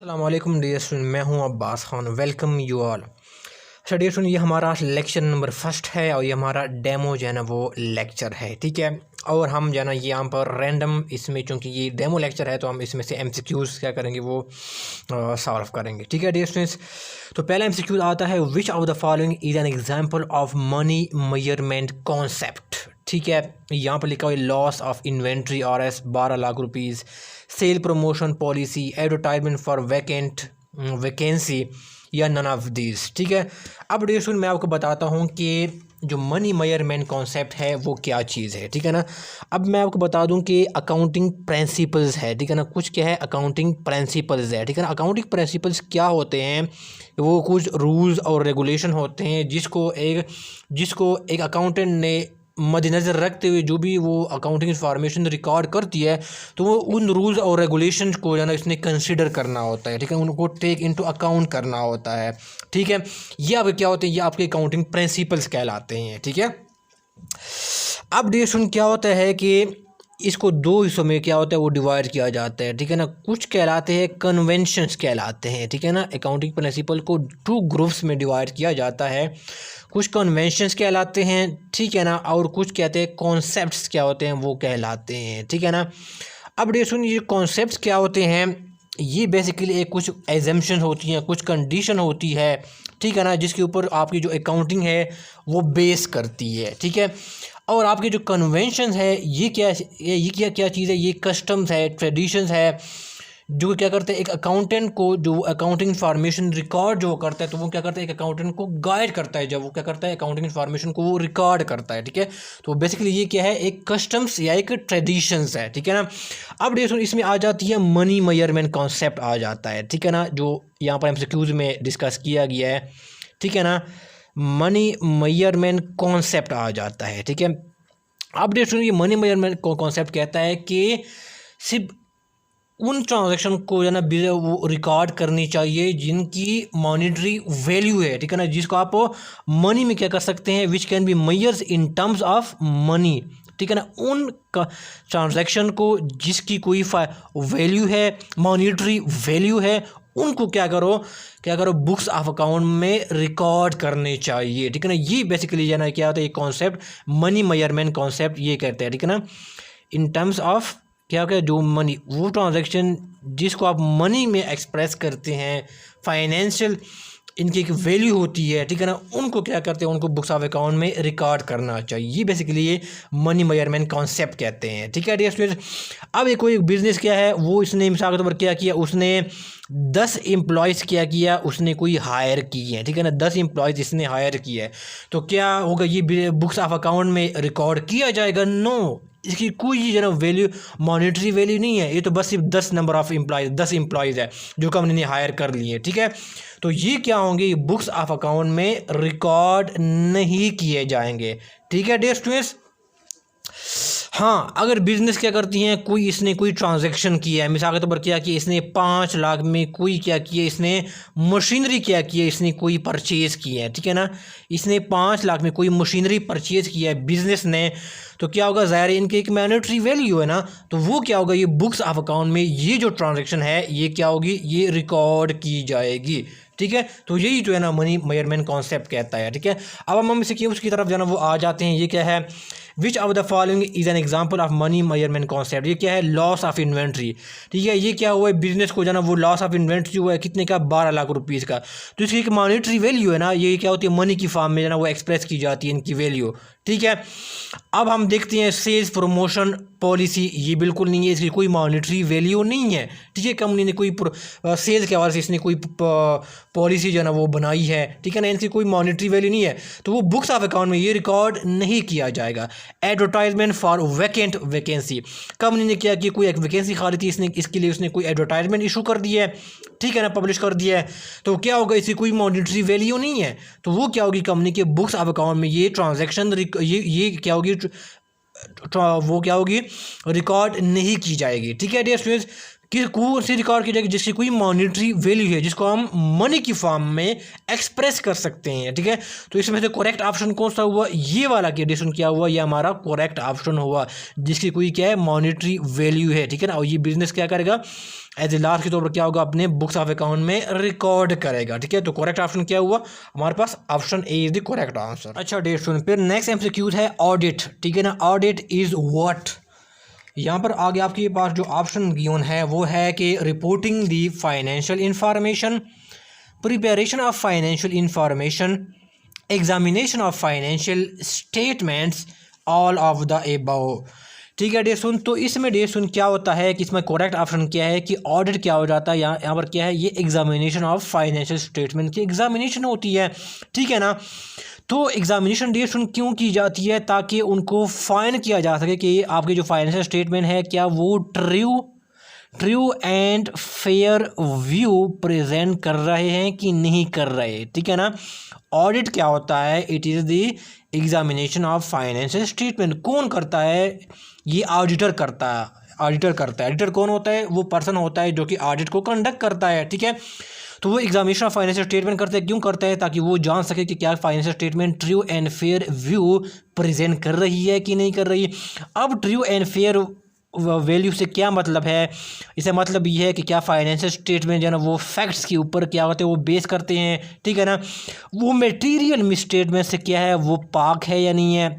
अस्सलाम वालेकुम dear student, मैं हूं Abbas Khan. Welcome you all. अच्छा डियर स्टूडेंट, ये हमारा लेक्चर नंबर फर्स्ट है और ये हमारा डेमो जो है ना वो लेक्चर है, ठीक है। और हम जो है ना ये यहाँ पर रैंडम इसमें, चूँकि ये डेमो लेक्चर है तो हम इसमें से एमसीक्यूज़ क्या करेंगे वो सॉल्व करेंगे, ठीक है डियर स्टूडेंट्स। तो पहला एमसीक्यू आता है, which of the following is an example of money measurement concept, ठीक है। यहाँ पर लिखा हुआ है लॉस ऑफ इन्वेंट्री और S 12 lakh rupees, sale promotion policy, advertisement for vacancy या नन ऑफ दीज, ठीक है। अब डियर स्टूडेंट मैं आपको बताता हूँ कि जो मनी मेजरमेंट कॉन्सेप्ट है वो क्या चीज़ है, ठीक है ना। अब मैं आपको बता दूं कि अकाउंटिंग प्रिंसिपल्स है, ठीक है ना। कुछ क्या है, अकाउंटिंग प्रिंसिपल्स है, ठीक है ना। अकाउंटिंग प्रिंसिपल्स क्या होते हैं, वो कुछ रूल्स और रेगुलेशन होते हैं जिसको एक अकाउंटेंट ने मद्देनज़र रखते हुए जो भी वो अकाउंटिंग इंफॉर्मेशन रिकॉर्ड करती है तो वो उन रूल्स और रेगुलेशंस को जो है ना इसने कंसिडर करना होता है, ठीक है। उनको टेक इनटू अकाउंट करना होता है, ठीक है। ये आपके क्या होते हैं, ये आपके अकाउंटिंग प्रिंसिपल्स कहलाते हैं, ठीक है। अब डियर स्टूडेंट क्या होता है कि इसको दो हिस्सों में क्या होता है वो डिवाइड किया जाता है, ठीक है ना। कुछ कहलाते हैं कन्वेंशंस कहलाते हैं, ठीक है ना। अकाउंटिंग प्रिंसिपल को 2 ग्रुप्स में डिवाइड किया जाता है। कुछ कन्वेंशंस कहलाते हैं, ठीक है ना, और कुछ कहते हैं कॉन्सेप्ट्स क्या होते हैं वो कहलाते हैं, ठीक है ना। अब डियर स्टूडेंट ये कॉन्सेप्ट्स क्या होते हैं, ये बेसिकली एक कुछ एजम्पशन होती हैं, कुछ कंडीशन होती है, ठीक है ना, जिसके ऊपर आपकी जो अकाउंटिंग है वो बेस करती है, ठीक है। और आपके जो कन्वेंशन है ये क्या चीज़ है, ये कस्टम्स है, ट्रेडिशंस है, जो क्या करते हैं एक अकाउंटेंट को, जो अकाउंटिंग इन्फॉर्मेशन रिकॉर्ड जो करता है तो वो क्या करता है एक अकाउंटेंट को गाइड करता है, जब वो क्या करता है अकाउंटिंग इन्फॉर्मेशन को वो रिकॉर्ड करता है, ठीक है। तो बेसिकली ये क्या है, एक कस्टम्स या एक ट्रेडिशंस है, ठीक है ना। अब देखो इसमें आ जाती है मनी मेजरमेंट कॉन्सेप्ट आ जाता है, ठीक है ना, जो यहाँ पर एमसीक्यूज में डिस्कस किया गया है, ठीक है ना। मनी मेजरमेंट कॉन्सेप्ट आ जाता है, ठीक है। अब देखो ये मनी मेजरमेंट कॉन्सेप्ट कहता है कि सिर्फ उन ट्रांजैक्शन को जो है ना वो रिकॉर्ड करनी चाहिए जिनकी मॉनिटरी वैल्यू है, ठीक है ना, जिसको आप मनी में क्या कर सकते हैं, which can be measures in terms of money, ठीक है ना। उन ट्रांजैक्शन को जिसकी कोई वैल्यू है, मॉनिटरी वैल्यू है, उनको क्या करो बुक्स ऑफ अकाउंट में रिकॉर्ड करने चाहिए, ठीक है ना। ये बेसिकली जो है ना क्या होता है, ये कॉन्सेप्ट मनी मेजरमेंट कॉन्सेप्ट ये कहते हैं, ठीक है ना। इन टर्म्स ऑफ क्या जो मनी, वो ट्रांजैक्शन जिसको आप मनी में एक्सप्रेस करते हैं, फाइनेंशियल इनकी एक वैल्यू होती है, ठीक है ना, उनको क्या करते हैं, उनको बुक्स ऑफ अकाउंट में रिकॉर्ड करना चाहिए। ये बेसिकली ये मनी मेजरमेंट कॉन्सेप्ट कहते हैं, ठीक है डियर स्टूडेंट्स। अब एक कोई बिजनेस क्या है, वो इसने मिसाल के तौर पर क्या किया, उसने 10 एम्प्लॉयज़ क्या किया, उसने कोई हायर की है, ठीक है ना, 10 एम्प्लॉयज़ इसने हायर किया है, तो क्या होगा, ये बुक्स ऑफ अकाउंट में रिकॉर्ड किया जाएगा? नो, इसकी कोई जो ना वैल्यू, मॉनिटरी वैल्यू नहीं है, ये तो बस सिर्फ 10 नंबर ऑफ एम्प्लॉयज़, 10 एम्प्लॉयज़ है जो कंपनी ने हायर कर लिए, ठीक है। तो ये क्या होंगे, ये बुक्स ऑफ अकाउंट में रिकॉर्ड नहीं किए जाएंगे, ठीक है डियर स्टूडेंट्स। हाँ, अगर बिजनेस क्या करती हैं, इसने कोई ट्रांजैक्शन किया है, मिसाल के तौर पर क्या किया, इसने 5 लाख में कोई क्या किया, इसने मशीनरी क्या किया, इसने कोई परचेज़ किया है, ठीक है ना। इसने 5 लाख में कोई मशीनरी परचेज़ किया है बिजनेस ने, तो क्या होगा, ज़ाहिर इनकी एक मॉनेटरी वैल्यू है ना, तो वो क्या होगा, ये बुक्स ऑफ अकाउंट में ये जो ट्रांजैक्शन है ये क्या होगी, ये रिकॉर्ड की जाएगी, ठीक है। तो यही जो है ना मनी मेजरमेंट कॉन्सेप्ट कहता है, ठीक है। अब हम इसे उसकी तरफ जो है ना वो आ जाते हैं। ये क्या है, which of the following is an example of money measurement concept. ये क्या है, लॉस ऑफ इन्वेंट्री, ठीक है। ये क्या हुआ है, बिजनेस को जो है ना वो लॉस ऑफ इन्वेंट्री हुआ है कितने का, 12 लाख रुपीज़ का। तो इसकी एक मॉनिटरी वैल्यू है ना, ये क्या होती है, मनी की फॉर्म में जो है ना वो एक्सप्रेस की जाती है इनकी वैल्यू, ठीक है। अब हम देखते हैं सेल्स प्रमोशन पॉलिसी, ये बिल्कुल नहीं है, इसकी कोई मॉनिटरी वैल्यू नहीं है, ठीक है। कंपनी ने कोई सेल्स के हवाले से इसने कोई पॉलिसी जो है ना वो बनाई है, ठीक है ना, इनकी कोई मॉनिटरी वैल्यू नहीं है, तो वो बुक्स ऑफ अकाउंट में ये रिकॉर्ड नहीं किया जाएगा। एडवर्टाइजमेंट फॉर वैकेंसी, कंपनी ने क्या किया, कोई एक वैकेंसी खाली थी, इसके लिए उसने कोई एडवर्टाइजमेंट इशू कर दिया है, ठीक है ना, पब्लिश कर दिया है, तो क्या होगा, इसकी कोई मॉनिटरी वैल्यू नहीं है, तो वो क्या होगी, कंपनी के बुक्स ऑफ अकाउंट में ये ट्रांजैक्शन ये क्या होगी, वो क्या होगी, रिकॉर्ड नहीं की जाएगी, ठीक है डियर स्टूडेंट्स। कि कौन सी रिकॉर्ड की जाएगी जिसकी कोई मॉनिटरी वैल्यू है, जिसको हम मनी की फॉर्म में एक्सप्रेस कर सकते हैं। ठीक है, तो इसमें से करेक्ट ऑप्शन कौन सा हुआ, ये वाला कि एडिशन क्या हुआ, ये हमारा करेक्ट ऑप्शन हुआ, जिसकी कोई क्या है मॉनिटरी वैल्यू है। ठीक है ना, और ये बिजनेस क्या करेगा, एज ए लास्ट के तौर पर क्या होगा, अपने बुक्स ऑफ अकाउंट में रिकॉर्ड करेगा। ठीक है, तो करेक्ट ऑप्शन क्या हुआ हमारे पास, option A is the correct answer. अच्छा डेट सुन, फिर नेक्स्ट एमसीक्यू है ऑडिट। ठीक है ना, ऑडिट इज व्हाट। यहाँ पर आगे आपके पास जो ऑप्शन गिवन है वो है कि reporting the financial information, preparation of financial information, examination of financial statements, all of the above. ठीक है डेट सुन, तो इसमें डेट सुन क्या होता है कि इसमें करेक्ट ऑप्शन क्या है कि ऑडिट क्या हो जाता है, यहाँ पर क्या है, ये एग्जामिनेशन ऑफ फाइनेंशियल स्टेटमेंट की एग्जामिनेशन होती है। ठीक है ना, तो एग्जामिनेशन डेट सुन क्यों की जाती है, ताकि उनको फाइन किया जा सके कि आपके जो फाइनेंशियल स्टेटमेंट है क्या वो true and fair view present कर रहे हैं कि नहीं कर रहे। ठीक है ना, ऑडिट क्या होता है, it is the examination of financial statement. कौन करता है, ये ऑडिटर करता है। ऑडिटर कौन होता है, वो पर्सन होता है जो कि ऑडिट को कंडक्ट करता है। ठीक है, तो वो एग्जामिनेशन ऑफ फाइनेंशियल स्टेटमेंट करते हैं, क्यों करते हैं, ताकि वो जान सके कि क्या financial statement true and fair view present कर रही है कि नहीं कर रही। अब ट्रू एंड फेयर वैल्यू से क्या मतलब है, इससे मतलब ये है कि क्या फाइनेंशियल स्टेटमेंट जो है ना वो फैक्ट्स के ऊपर क्या होते हैं वो बेस करते हैं। ठीक है ना, वो मटेरियल मिसस्टेटमेंट से क्या है वो पाक है या नहीं है,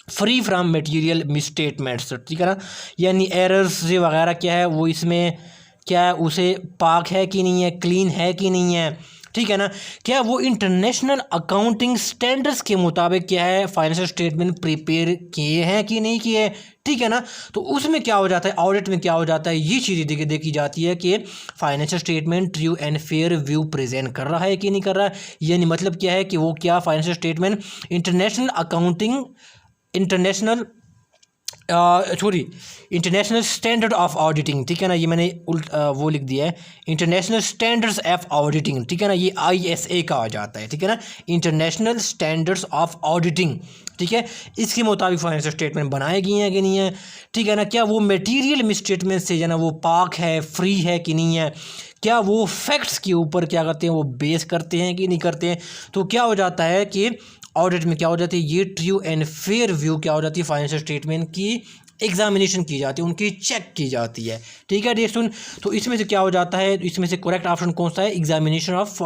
फ्री फ्रॉम मटेरियल मिसस्टेटमेंट्स। ठीक है ना, यानी एरर्स से वगैरह क्या है वो इसमें क्या है उसे पाक है कि नहीं है, क्लीन है कि नहीं है। ठीक है ना, क्या वो इंटरनेशनल अकाउंटिंग स्टैंडर्ड्स के मुताबिक क्या है फाइनेंशियल स्टेटमेंट प्रिपेयर किए हैं कि नहीं किए। ठीक है ना, तो उसमें क्या हो जाता है, ऑडिट में क्या हो जाता है, ये चीज़ देखी जाती है कि financial statement true and fair view present कर रहा है कि नहीं कर रहा है। यानी मतलब क्या है कि वो क्या financial statement international standard of auditing. ठीक है ना, ये मैंने वो लिख दिया है, इंटरनेशनल स्टैंडर्ड्स ऑफ ऑडिटिंग। ठीक है ना, ये ISA का आ जाता है। ठीक है ना, इंटरनेशनल स्टैंडर्ड्स ऑफ ऑडिटिंग। ठीक है, इसके मुताबिक फाइनेंशियल स्टेटमेंट बनाए गए हैं कि नहीं है। ठीक है ना, क्या वो मटेरियल मिसस्टेटमेंट से जो है ना वो पाक है, फ्री है कि नहीं है, क्या वो फैक्ट्स के ऊपर क्या करते हैं वो बेस करते हैं कि नहीं करते हैं। तो क्या हो जाता है कि ऑडिट में क्या हो जाती है, ये ट्रू एंड फेयर व्यू क्या हो जाती है, फाइनेंशियल स्टेटमेंट की एग्जामिनेशन की जाती है, उनकी चेक की जाती है। ठीक है डियर स्टूडेंट, तो इसमें से क्या हो जाता है, इसमें से करेक्ट ऑप्शन कौन सा है, एग्जामिनेशन ऑफ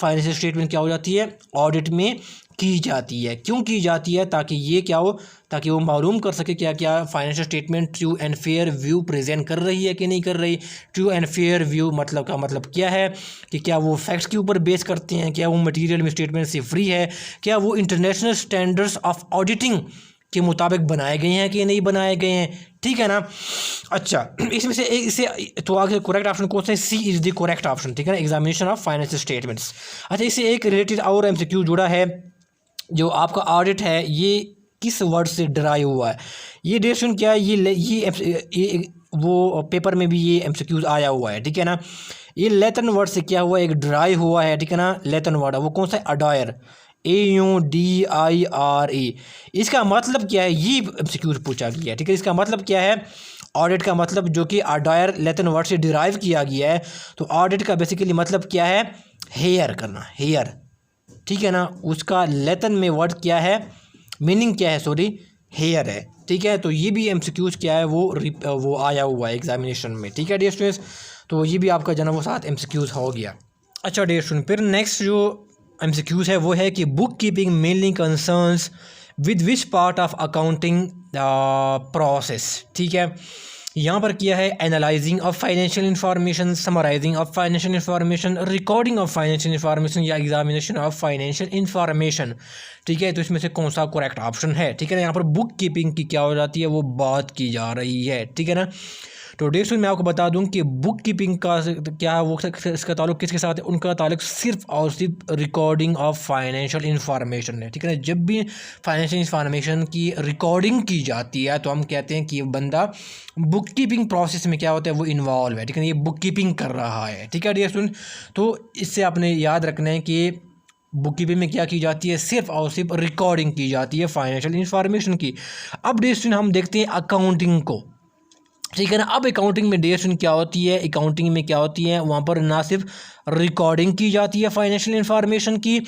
फाइनेंशियल स्टेटमेंट क्या हो जाती है, ऑडिट में की जाती है। क्यों की जाती है, ताकि ये क्या हो, ताकि वो मालूम कर सके क्या क्या financial statement true and fair view present कर रही है कि नहीं कर रही। ट्रू एंड फेयर व्यू मतलब का मतलब क्या है कि क्या वो फैक्ट्स के ऊपर बेस करते हैं, क्या वो मटेरियल स्टेटमेंट से फ्री है, क्या वो इंटरनेशनल स्टैंडर्ड्स ऑफ ऑडिटिंग के मुताबिक बनाए गए हैं कि नहीं बनाए गए हैं। ठीक है ना, अच्छा इसमें से एक इसे तो आगे करेक्ट ऑप्शन कौन सा है, C is the correct option. ठीक है ना, एग्जामिनेशन ऑफ फाइनेंशियल स्टेटमेंट्स। अच्छा, इससे एक रिलेटेड और MCQ जुड़ा है, जो आपका ऑडिट है ये किस वर्ड से डराइव हुआ है। ये डेशन क्या है, ये वो पेपर में भी ये MCQs आया हुआ है। ठीक है ना, ये लैटिन वर्ड से क्या हुआ, एक डराइव हुआ है। ठीक है ना, लैटिन वर्ड है वो कौन सा है, अडायर, AUDIRE। इसका मतलब क्या है, ये MCQ पूछा गया है। ठीक है, इसका मतलब क्या है, ऑडिट का मतलब जो कि अडायर लैटिन वर्ड से डिराइव किया गया है। तो ऑडिट का बेसिकली मतलब क्या है, हेयर करना, हेयर। ठीक है ना, उसका लैटिन में वर्ड क्या है, मीनिंग क्या है, सॉरी हेयर है। ठीक है, तो ये भी MCQs क्या है वो आया हुआ है एग्जामिनेशन में। ठीक है डियर स्टूडेंट्स, तो ये भी आपका जो वो 7 MCQs हो गया। अच्छा डियर स्टूडेंट, फिर नेक्स्ट जो MCQs है वो है कि book keeping mainly concerns with which part of accounting process. ठीक है, यहाँ पर किया है analysing of financial information, summarising of financial information, recording of financial information या एग्जामिनेशन ऑफ फाइनेंशियल इंफॉर्मेशन। ठीक है, तो इसमें से कौन सा करेक्ट ऑप्शन है। ठीक है ना, यहाँ पर बुक कीपिंग की क्या हो जाती है वो बात की जा रही है। ठीक है ना, तो डेट मैं आपको बता दूं कि बुक कीपिंग का क्या है वो, इसका ताल्लुक किसके साथ है, उनका ताल्लुक सिर्फ और सिर्फ रिकॉर्डिंग ऑफ फाइनेंशियल इंफॉर्मेशन है। ठीक है ना, जब भी फाइनेंशियल इंफॉर्मेशन की रिकॉर्डिंग की जाती है तो हम कहते हैं कि बंदा बुक कीपिंग प्रोसेस में क्या होता है वो इन्वॉल्व है। ठीक है ना, ये बुक कीपिंग कर रहा है। ठीक है डियर स्टूडेंट, तो इससे आपने याद रखना है कि बुक कीपिंग में क्या की जाती है, सिर्फ और सिर्फ रिकॉर्डिंग की जाती है फाइनेंशियल इंफॉर्मेशन की। अब डियर स्टूडेंट हम देखते हैं अकाउंटिंग को। ठीक है ना। अब अकाउंटिंग में डेट्स क्या होती है, अकाउंटिंग में क्या होती है, वहाँ पर ना सिर्फ रिकॉर्डिंग की जाती है फाइनेंशियल इंफॉर्मेशन की,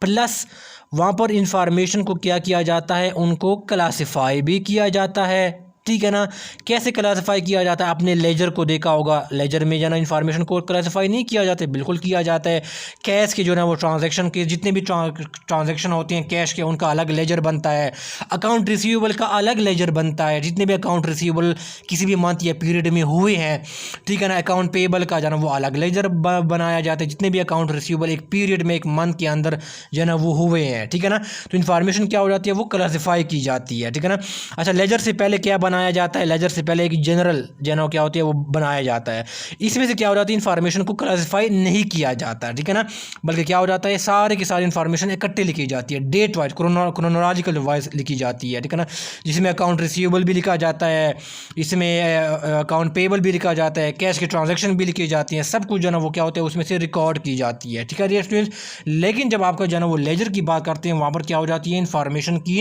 प्लस वहाँ पर इंफॉर्मेशन को क्या किया जाता है, उनको क्लासिफाई भी किया जाता है। ठीक है ना। कैसे क्लासिफाई किया जाता है, आपने लेजर को देखा होगा, लेजर में जो ना इन्फॉर्मेशन को क्लासिफाई नहीं किया जाता है, बिल्कुल किया जाता है। कैश के जो ना वो ट्रांजैक्शन के जितने भी ट्रांजैक्शन होते हैं कैश के, उनका अलग लेजर बनता है। अकाउंट रिसीवेबल का अलग लेजर बनता है, जितने भी अकाउंट रिसीवेबल किसी भी मंथ या पीरियड में हुए हैं। ठीक है ना। अकाउंट पेबल का जो ना वो अलग लेजर बनाया जाता है, जितने भी अकाउंट रिसीवेबल एक पीरियड में एक मंथ के अंदर जो ना वो हुए हैं। ठीक है ना। तो इन्फॉर्मेशन क्या हो जाती है, वो क्लासिफाई की जाती है। ठीक है ना। अच्छा, लेजर से पहले क्या बनाया जाता है, लेजर से पहले एक जनरल जो क्या होती है वो बनाया जाता है। इसमें से क्या हो जाती है, इन्फॉर्मेशन को क्लासिफाई नहीं किया जाता है। ठीक है ना। बल्कि क्या हो जाता है, सारे की सारी इन्फॉर्मेशन इकट्ठे लिखी जाती है, डेट वाइज क्रोनोलॉजिकल वाइज लिखी जाती है। ठीक है ना। जिसमें अकाउंट रिसीवेबल भी लिखा जाता है, इसमें अकाउंट पेबल भी लिखा जाता है, कैश की ट्रांजेक्शन भी लिखी जाती है, सब कुछ जो ना वो क्या होता है उसमें से रिकॉर्ड की जाती है। ठीक है डियर स्टूडेंट्स। लेकिन जब आपका जो ना वो लेजर की बात करते हैं, वहाँ पर क्या हो जाती है, इन्फॉर्मेशन की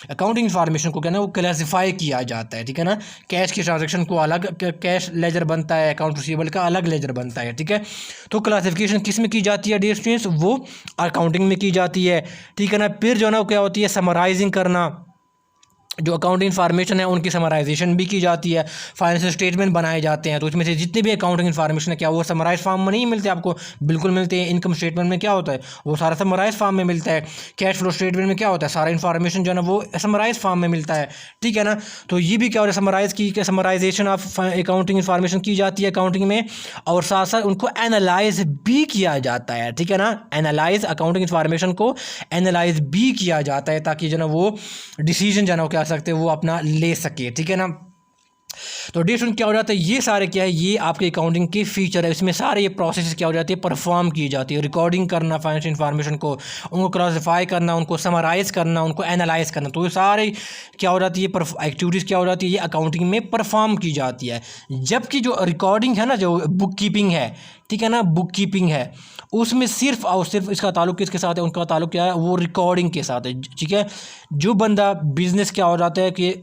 अकाउंटिंग इन्फॉर्मेशन को क्या ना वो क्लासिफाई किया जाता है। ठीक है ना। कैश की ट्रांजैक्शन को अलग कैश लेजर बनता है, अकाउंट रिसीवेबल का अलग लेजर बनता है। ठीक है। तो क्लासिफिकेशन किस में की जाती है डियर स्टूडेंट्स, वो अकाउंटिंग में की जाती है। ठीक है ना। फिर जो ना क्या होती है, समराइजिंग करना, जो अकाउंटिंग इन्फॉर्मेशन है उनकी समराइजेशन भी की जाती है। फाइनेंशियल स्टेटमेंट बनाए जाते हैं, तो उसमें से जितने भी अकाउंटिंग इन्फॉर्मेशन है क्या वो समराइज फॉर्म में नहीं मिलते आपको, बिल्कुल मिलते हैं। इनकम स्टेटमेंट में क्या होता है, वो सारा समराइज फॉर्म में मिलता है। कैश फ्लो स्टेटमेंट में क्या होता है, सारा इन्फॉर्मेशन जो है ना वो समराइज फॉर्म में मिलता है। ठीक है ना। तो ये भी क्या होता है, समराइज की समराइजेशन ऑफ अकाउंटिंग इन्फॉर्मेशन की जाती है अकाउंटिंग में, और साथ साथ उनको एनालाइज भी किया जाता है। ठीक है ना। एनालाइज अकाउंटिंग इन्फॉर्मेशन को एनालाइज भी किया जाता है, ताकि जो ना वो डिसीजन जो ना क्या सकते वो अपना ले सके। ठीक है ना। तो डिस्ट्रीब्यूशन क्या हो जाता है, ये सारे क्या है, ये आपके अकाउंटिंग के फीचर है। इसमें सारे ये प्रोसेस क्या हो जाती है, परफॉर्म की जाती है। रिकॉर्डिंग करना फाइनेंशियल इन्फॉर्मेशन को, उनको क्लासिफाई करना, उनको समराइज करना, उनको एनालाइज करना, तो ये सारे क्या हो जाती है, एक्टिविटीज़ क्या हो जाती है, ये अकाउंटिंग में परफॉर्म की जाती है। जबकि जो रिकॉर्डिंग है ना, जो बुक कीपिंग है, ठीक है ना, बुक कीपिंग है, उसमें सिर्फ और सिर्फ इसका ताल्लुक किसके साथ है, उनका ताल्लुक क्या है, वो रिकॉर्डिंग के साथ है। ठीक है। जो बंदा बिजनेस क्या हो जाता है कि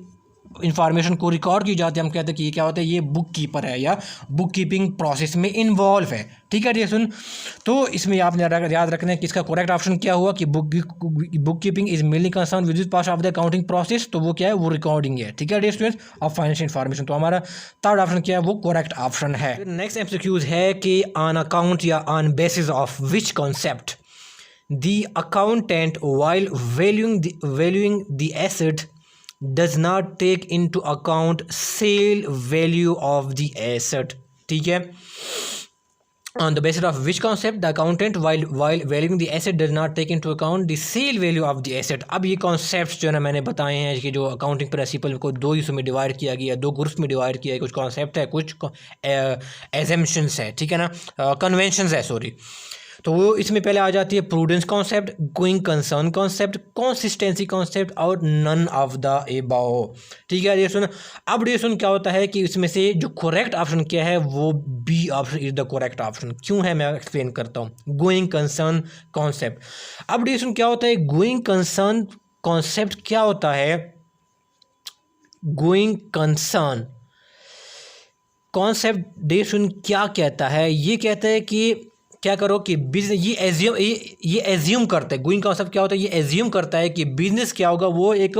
इन्फॉर्मेशन को रिकॉर्ड की जाती है, हम कहते हैं कि ये क्या होता है, ये बुक कीपर है या बुक कीपिंग प्रोसेस में इन्वॉल्व है। ठीक है जी सुन। तो इसमें आपने याद रखना है कि इसका करेक्ट ऑप्शन क्या हुआ कि book keeping is mainly concern with part of the accounting process, तो वो क्या है, वो रिकॉर्डिंग है। ठीक है dear students, of financial information. तो हमारा थर्ड ऑप्शन क्या है, वो करेक्ट ऑप्शन है। नेक्स्ट एमसीक्यूज है कि ऑन अकाउंट या on basis of which concept the accountant while valuing the asset does not take into account sale value of the asset. ठीक है। On the basis of which concept the accountant while valuing the asset does not take into account the sale value of the asset. अब ये concepts जो है ना मैंने बताए हैं कि जो अकाउंटिंग प्रिंसिपल को दो हिस्सों में डिवाइड किया गया, दो ग्रुप्स में डिवाइड किया है। कुछ कॉन्सेप्ट है, कुछ एजम्पशंस है, ठीक है ना, कन्वेंशंस है, सॉरी। तो वो इसमें पहले आ जाती है prudence concept, going concern concept, consistency concept और नन ऑफ द अबव। ठीक है ये सुन। अब ये सुन क्या होता है कि इसमें से जो करेक्ट ऑप्शन क्या है, वो B option is the correct option. क्यों है, मैं एक्सप्लेन करता हूँ। Going concern concept. अब ये सुन क्या होता है, गोइंग कंसर्न कॉन्सेप्ट क्या होता है, गोइंग कंसर्न कॉन्सेप्ट डे सुन क्या कहता है, ये कहता है कि क्या करो कि बिजनेस ये एज्यूम करता है। गोइंग कॉन्सेप्ट क्या होता है, ये एज्यूम करता है कि बिजनेस क्या होगा, वो एक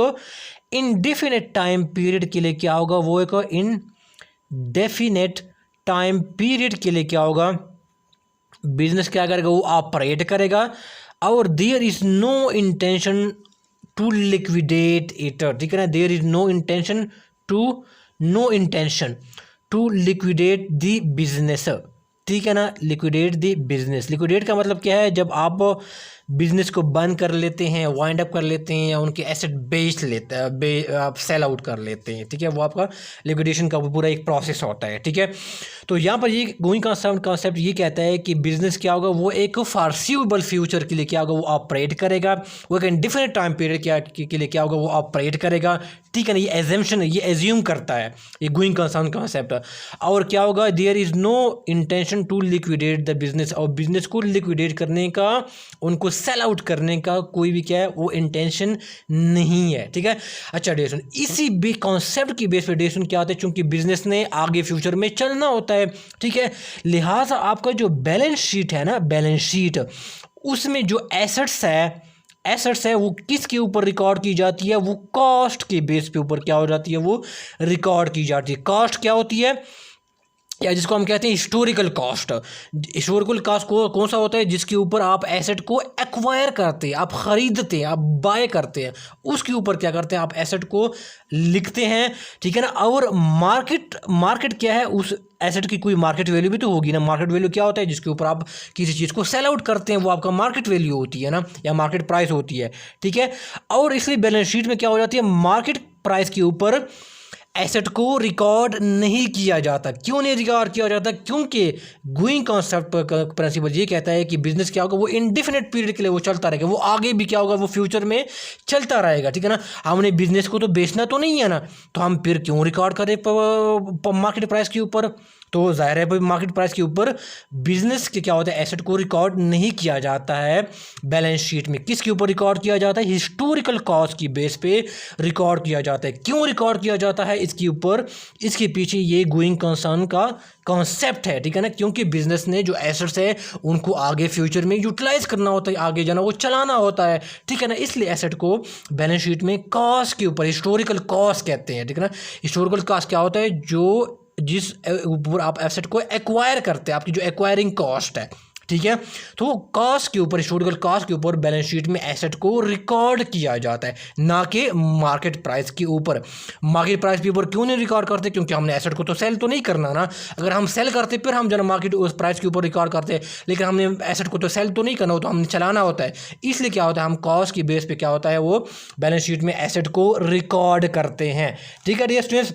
इनडेफिनेट टाइम पीरियड के लिए क्या होगा, वो एक इनडेफिनेट टाइम पीरियड के लिए क्या होगा, बिजनेस क्या करेगा, वो ऑपरेट करेगा, और there is no intention to liquidate it. ठीक है ना। There is no intention to liquidate the business. ठीक है ना। लिक्विडेट द बिजनेस, लिक्विडेट का मतलब क्या है, जब आप बिजनेस को बंद कर लेते हैं, वाइंड अप कर लेते हैं, या उनके एसेट बेच लेते हैं, आप सेल आउट कर लेते हैं। ठीक है। वो आपका लिक्विडेशन का वो पूरा एक प्रोसेस होता है। ठीक है। तो यहाँ पर ये गोइंग कॉन्सेप्ट ये कहता है कि बिजनेस क्या होगा, वो एक फॉरसीवेबल फ्यूचर के लिए क्या होगा, वो ऑपरेट करेगा, वो एक इंडिफिनिट टाइम पीरियड के लिए क्या होगा, वो ऑपरेट करेगा। ठीक है ना। ये एजम्पशन है, ये एज्यूम करता है ये गोइंग कंसर्न कॉन्सेप्ट। और क्या होगा, there is no intention intention to liquidate the business, और बिजनेस को लिक्विडेट करने का, उनको सेल आउट करने का कोई भी क्या है वो इंटेंशन नहीं है, ठीक है। अच्छा डियर स्टूडेंट, इसी भी कॉन्सेप्ट की बेस पे डियर स्टूडेंट क्या होता है, चूंकि बिजनेस ने आगे फ्यूचर में चलना होता है, ठीक है, लिहाजा आपका जो बैलेंस शीट है ना, बैलेंस शीट, उसमें जो एसेट्स है वो किसके ऊपर रिकॉर्ड की जाती है, वो कॉस्ट के बेस पे ऊपर क्या हो जाती है, वो रिकॉर्ड की जाती है। कॉस्ट क्या होती है, या जिसको हम कहते हैं हिस्टोरिकल कॉस्ट। हिस्टोरिकल कॉस्ट को कौन सा होता है, जिसके ऊपर आप एसेट को एक्वायर करते हैं, आप ख़रीदते हैं, आप बाय करते हैं, उसके ऊपर क्या करते हैं, आप एसेट को लिखते हैं, ठीक है ना। और मार्केट क्या है, उस एसेट की कोई मार्केट वैल्यू भी तो होगी ना। मार्केट वैल्यू क्या होता है, जिसके ऊपर आप किसी चीज़ को सेल आउट करते हैं, वो आपका मार्केट वैल्यू होती है ना, या मार्केट प्राइस होती है, ठीक है। और इसलिए बैलेंस शीट में क्या हो जाती है, मार्केट प्राइस के ऊपर एसेट को रिकॉर्ड नहीं किया जाता। क्यों नहीं रिकॉर्ड किया जाता, क्योंकि गोइंग कॉन्सेप्ट प्रिंसिपल ये कहता है कि बिजनेस क्या होगा, वो इंडेफिनेट पीरियड के लिए वो चलता रहेगा, वो आगे भी क्या होगा, वो फ्यूचर में चलता रहेगा, ठीक है ना। हमने बिजनेस को तो बेचना तो नहीं है ना, तो हम फिर क्यों रिकॉर्ड करें मार्केट प्राइस के ऊपर। तो जाहिर है मार्केट प्राइस के ऊपर बिजनेस के क्या होता है, एसेट को रिकॉर्ड नहीं किया जाता है बैलेंस शीट में। किसके ऊपर रिकॉर्ड किया जाता है, हिस्टोरिकल कॉस्ट की बेस पे रिकॉर्ड किया जाता है। क्यों रिकॉर्ड किया जाता है, इसके ऊपर, इसके पीछे ये गोइंग कंसर्न का कॉन्सेप्ट है, ठीक है ना। क्योंकि बिजनेस ने जो एसेट्स है उनको आगे फ्यूचर में यूटिलाइज करना होता है, आगे जाना वो चलाना होता है, ठीक है ना। इसलिए एसेट को बैलेंस शीट में कॉस्ट के ऊपर हिस्टोरिकल कॉस्ट कहते हैं, ठीक है ना। हिस्टोरिकल कॉस्ट क्या होता है, जो जिस ऊपर आप एसेट को एक्वायर करते हैं, आपकी जो एक्वायरिंग कॉस्ट है, ठीक है, तो वो कॉस्ट के ऊपर, हिस्टोरिकल कॉस्ट के ऊपर बैलेंस शीट में एसेट को रिकॉर्ड किया जाता है, ना कि मार्केट प्राइस के ऊपर। मार्केट प्राइस के ऊपर क्यों नहीं रिकॉर्ड करते, क्योंकि हमने एसेट को तो सेल तो नहीं करना ना। अगर हम सेल करते फिर हम जो मार्केट उस प्राइस के ऊपर रिकॉर्ड करते, लेकिन हमने एसेट को तो सेल तो नहीं करना, हो तो हमने चलाना होता है। इसलिए क्या होता है, हम कॉस्ट की बेस पे क्या होता है, वो बैलेंस शीट में एसेट को रिकॉर्ड करते हैं, ठीक है डियर स्टूडेंट्स।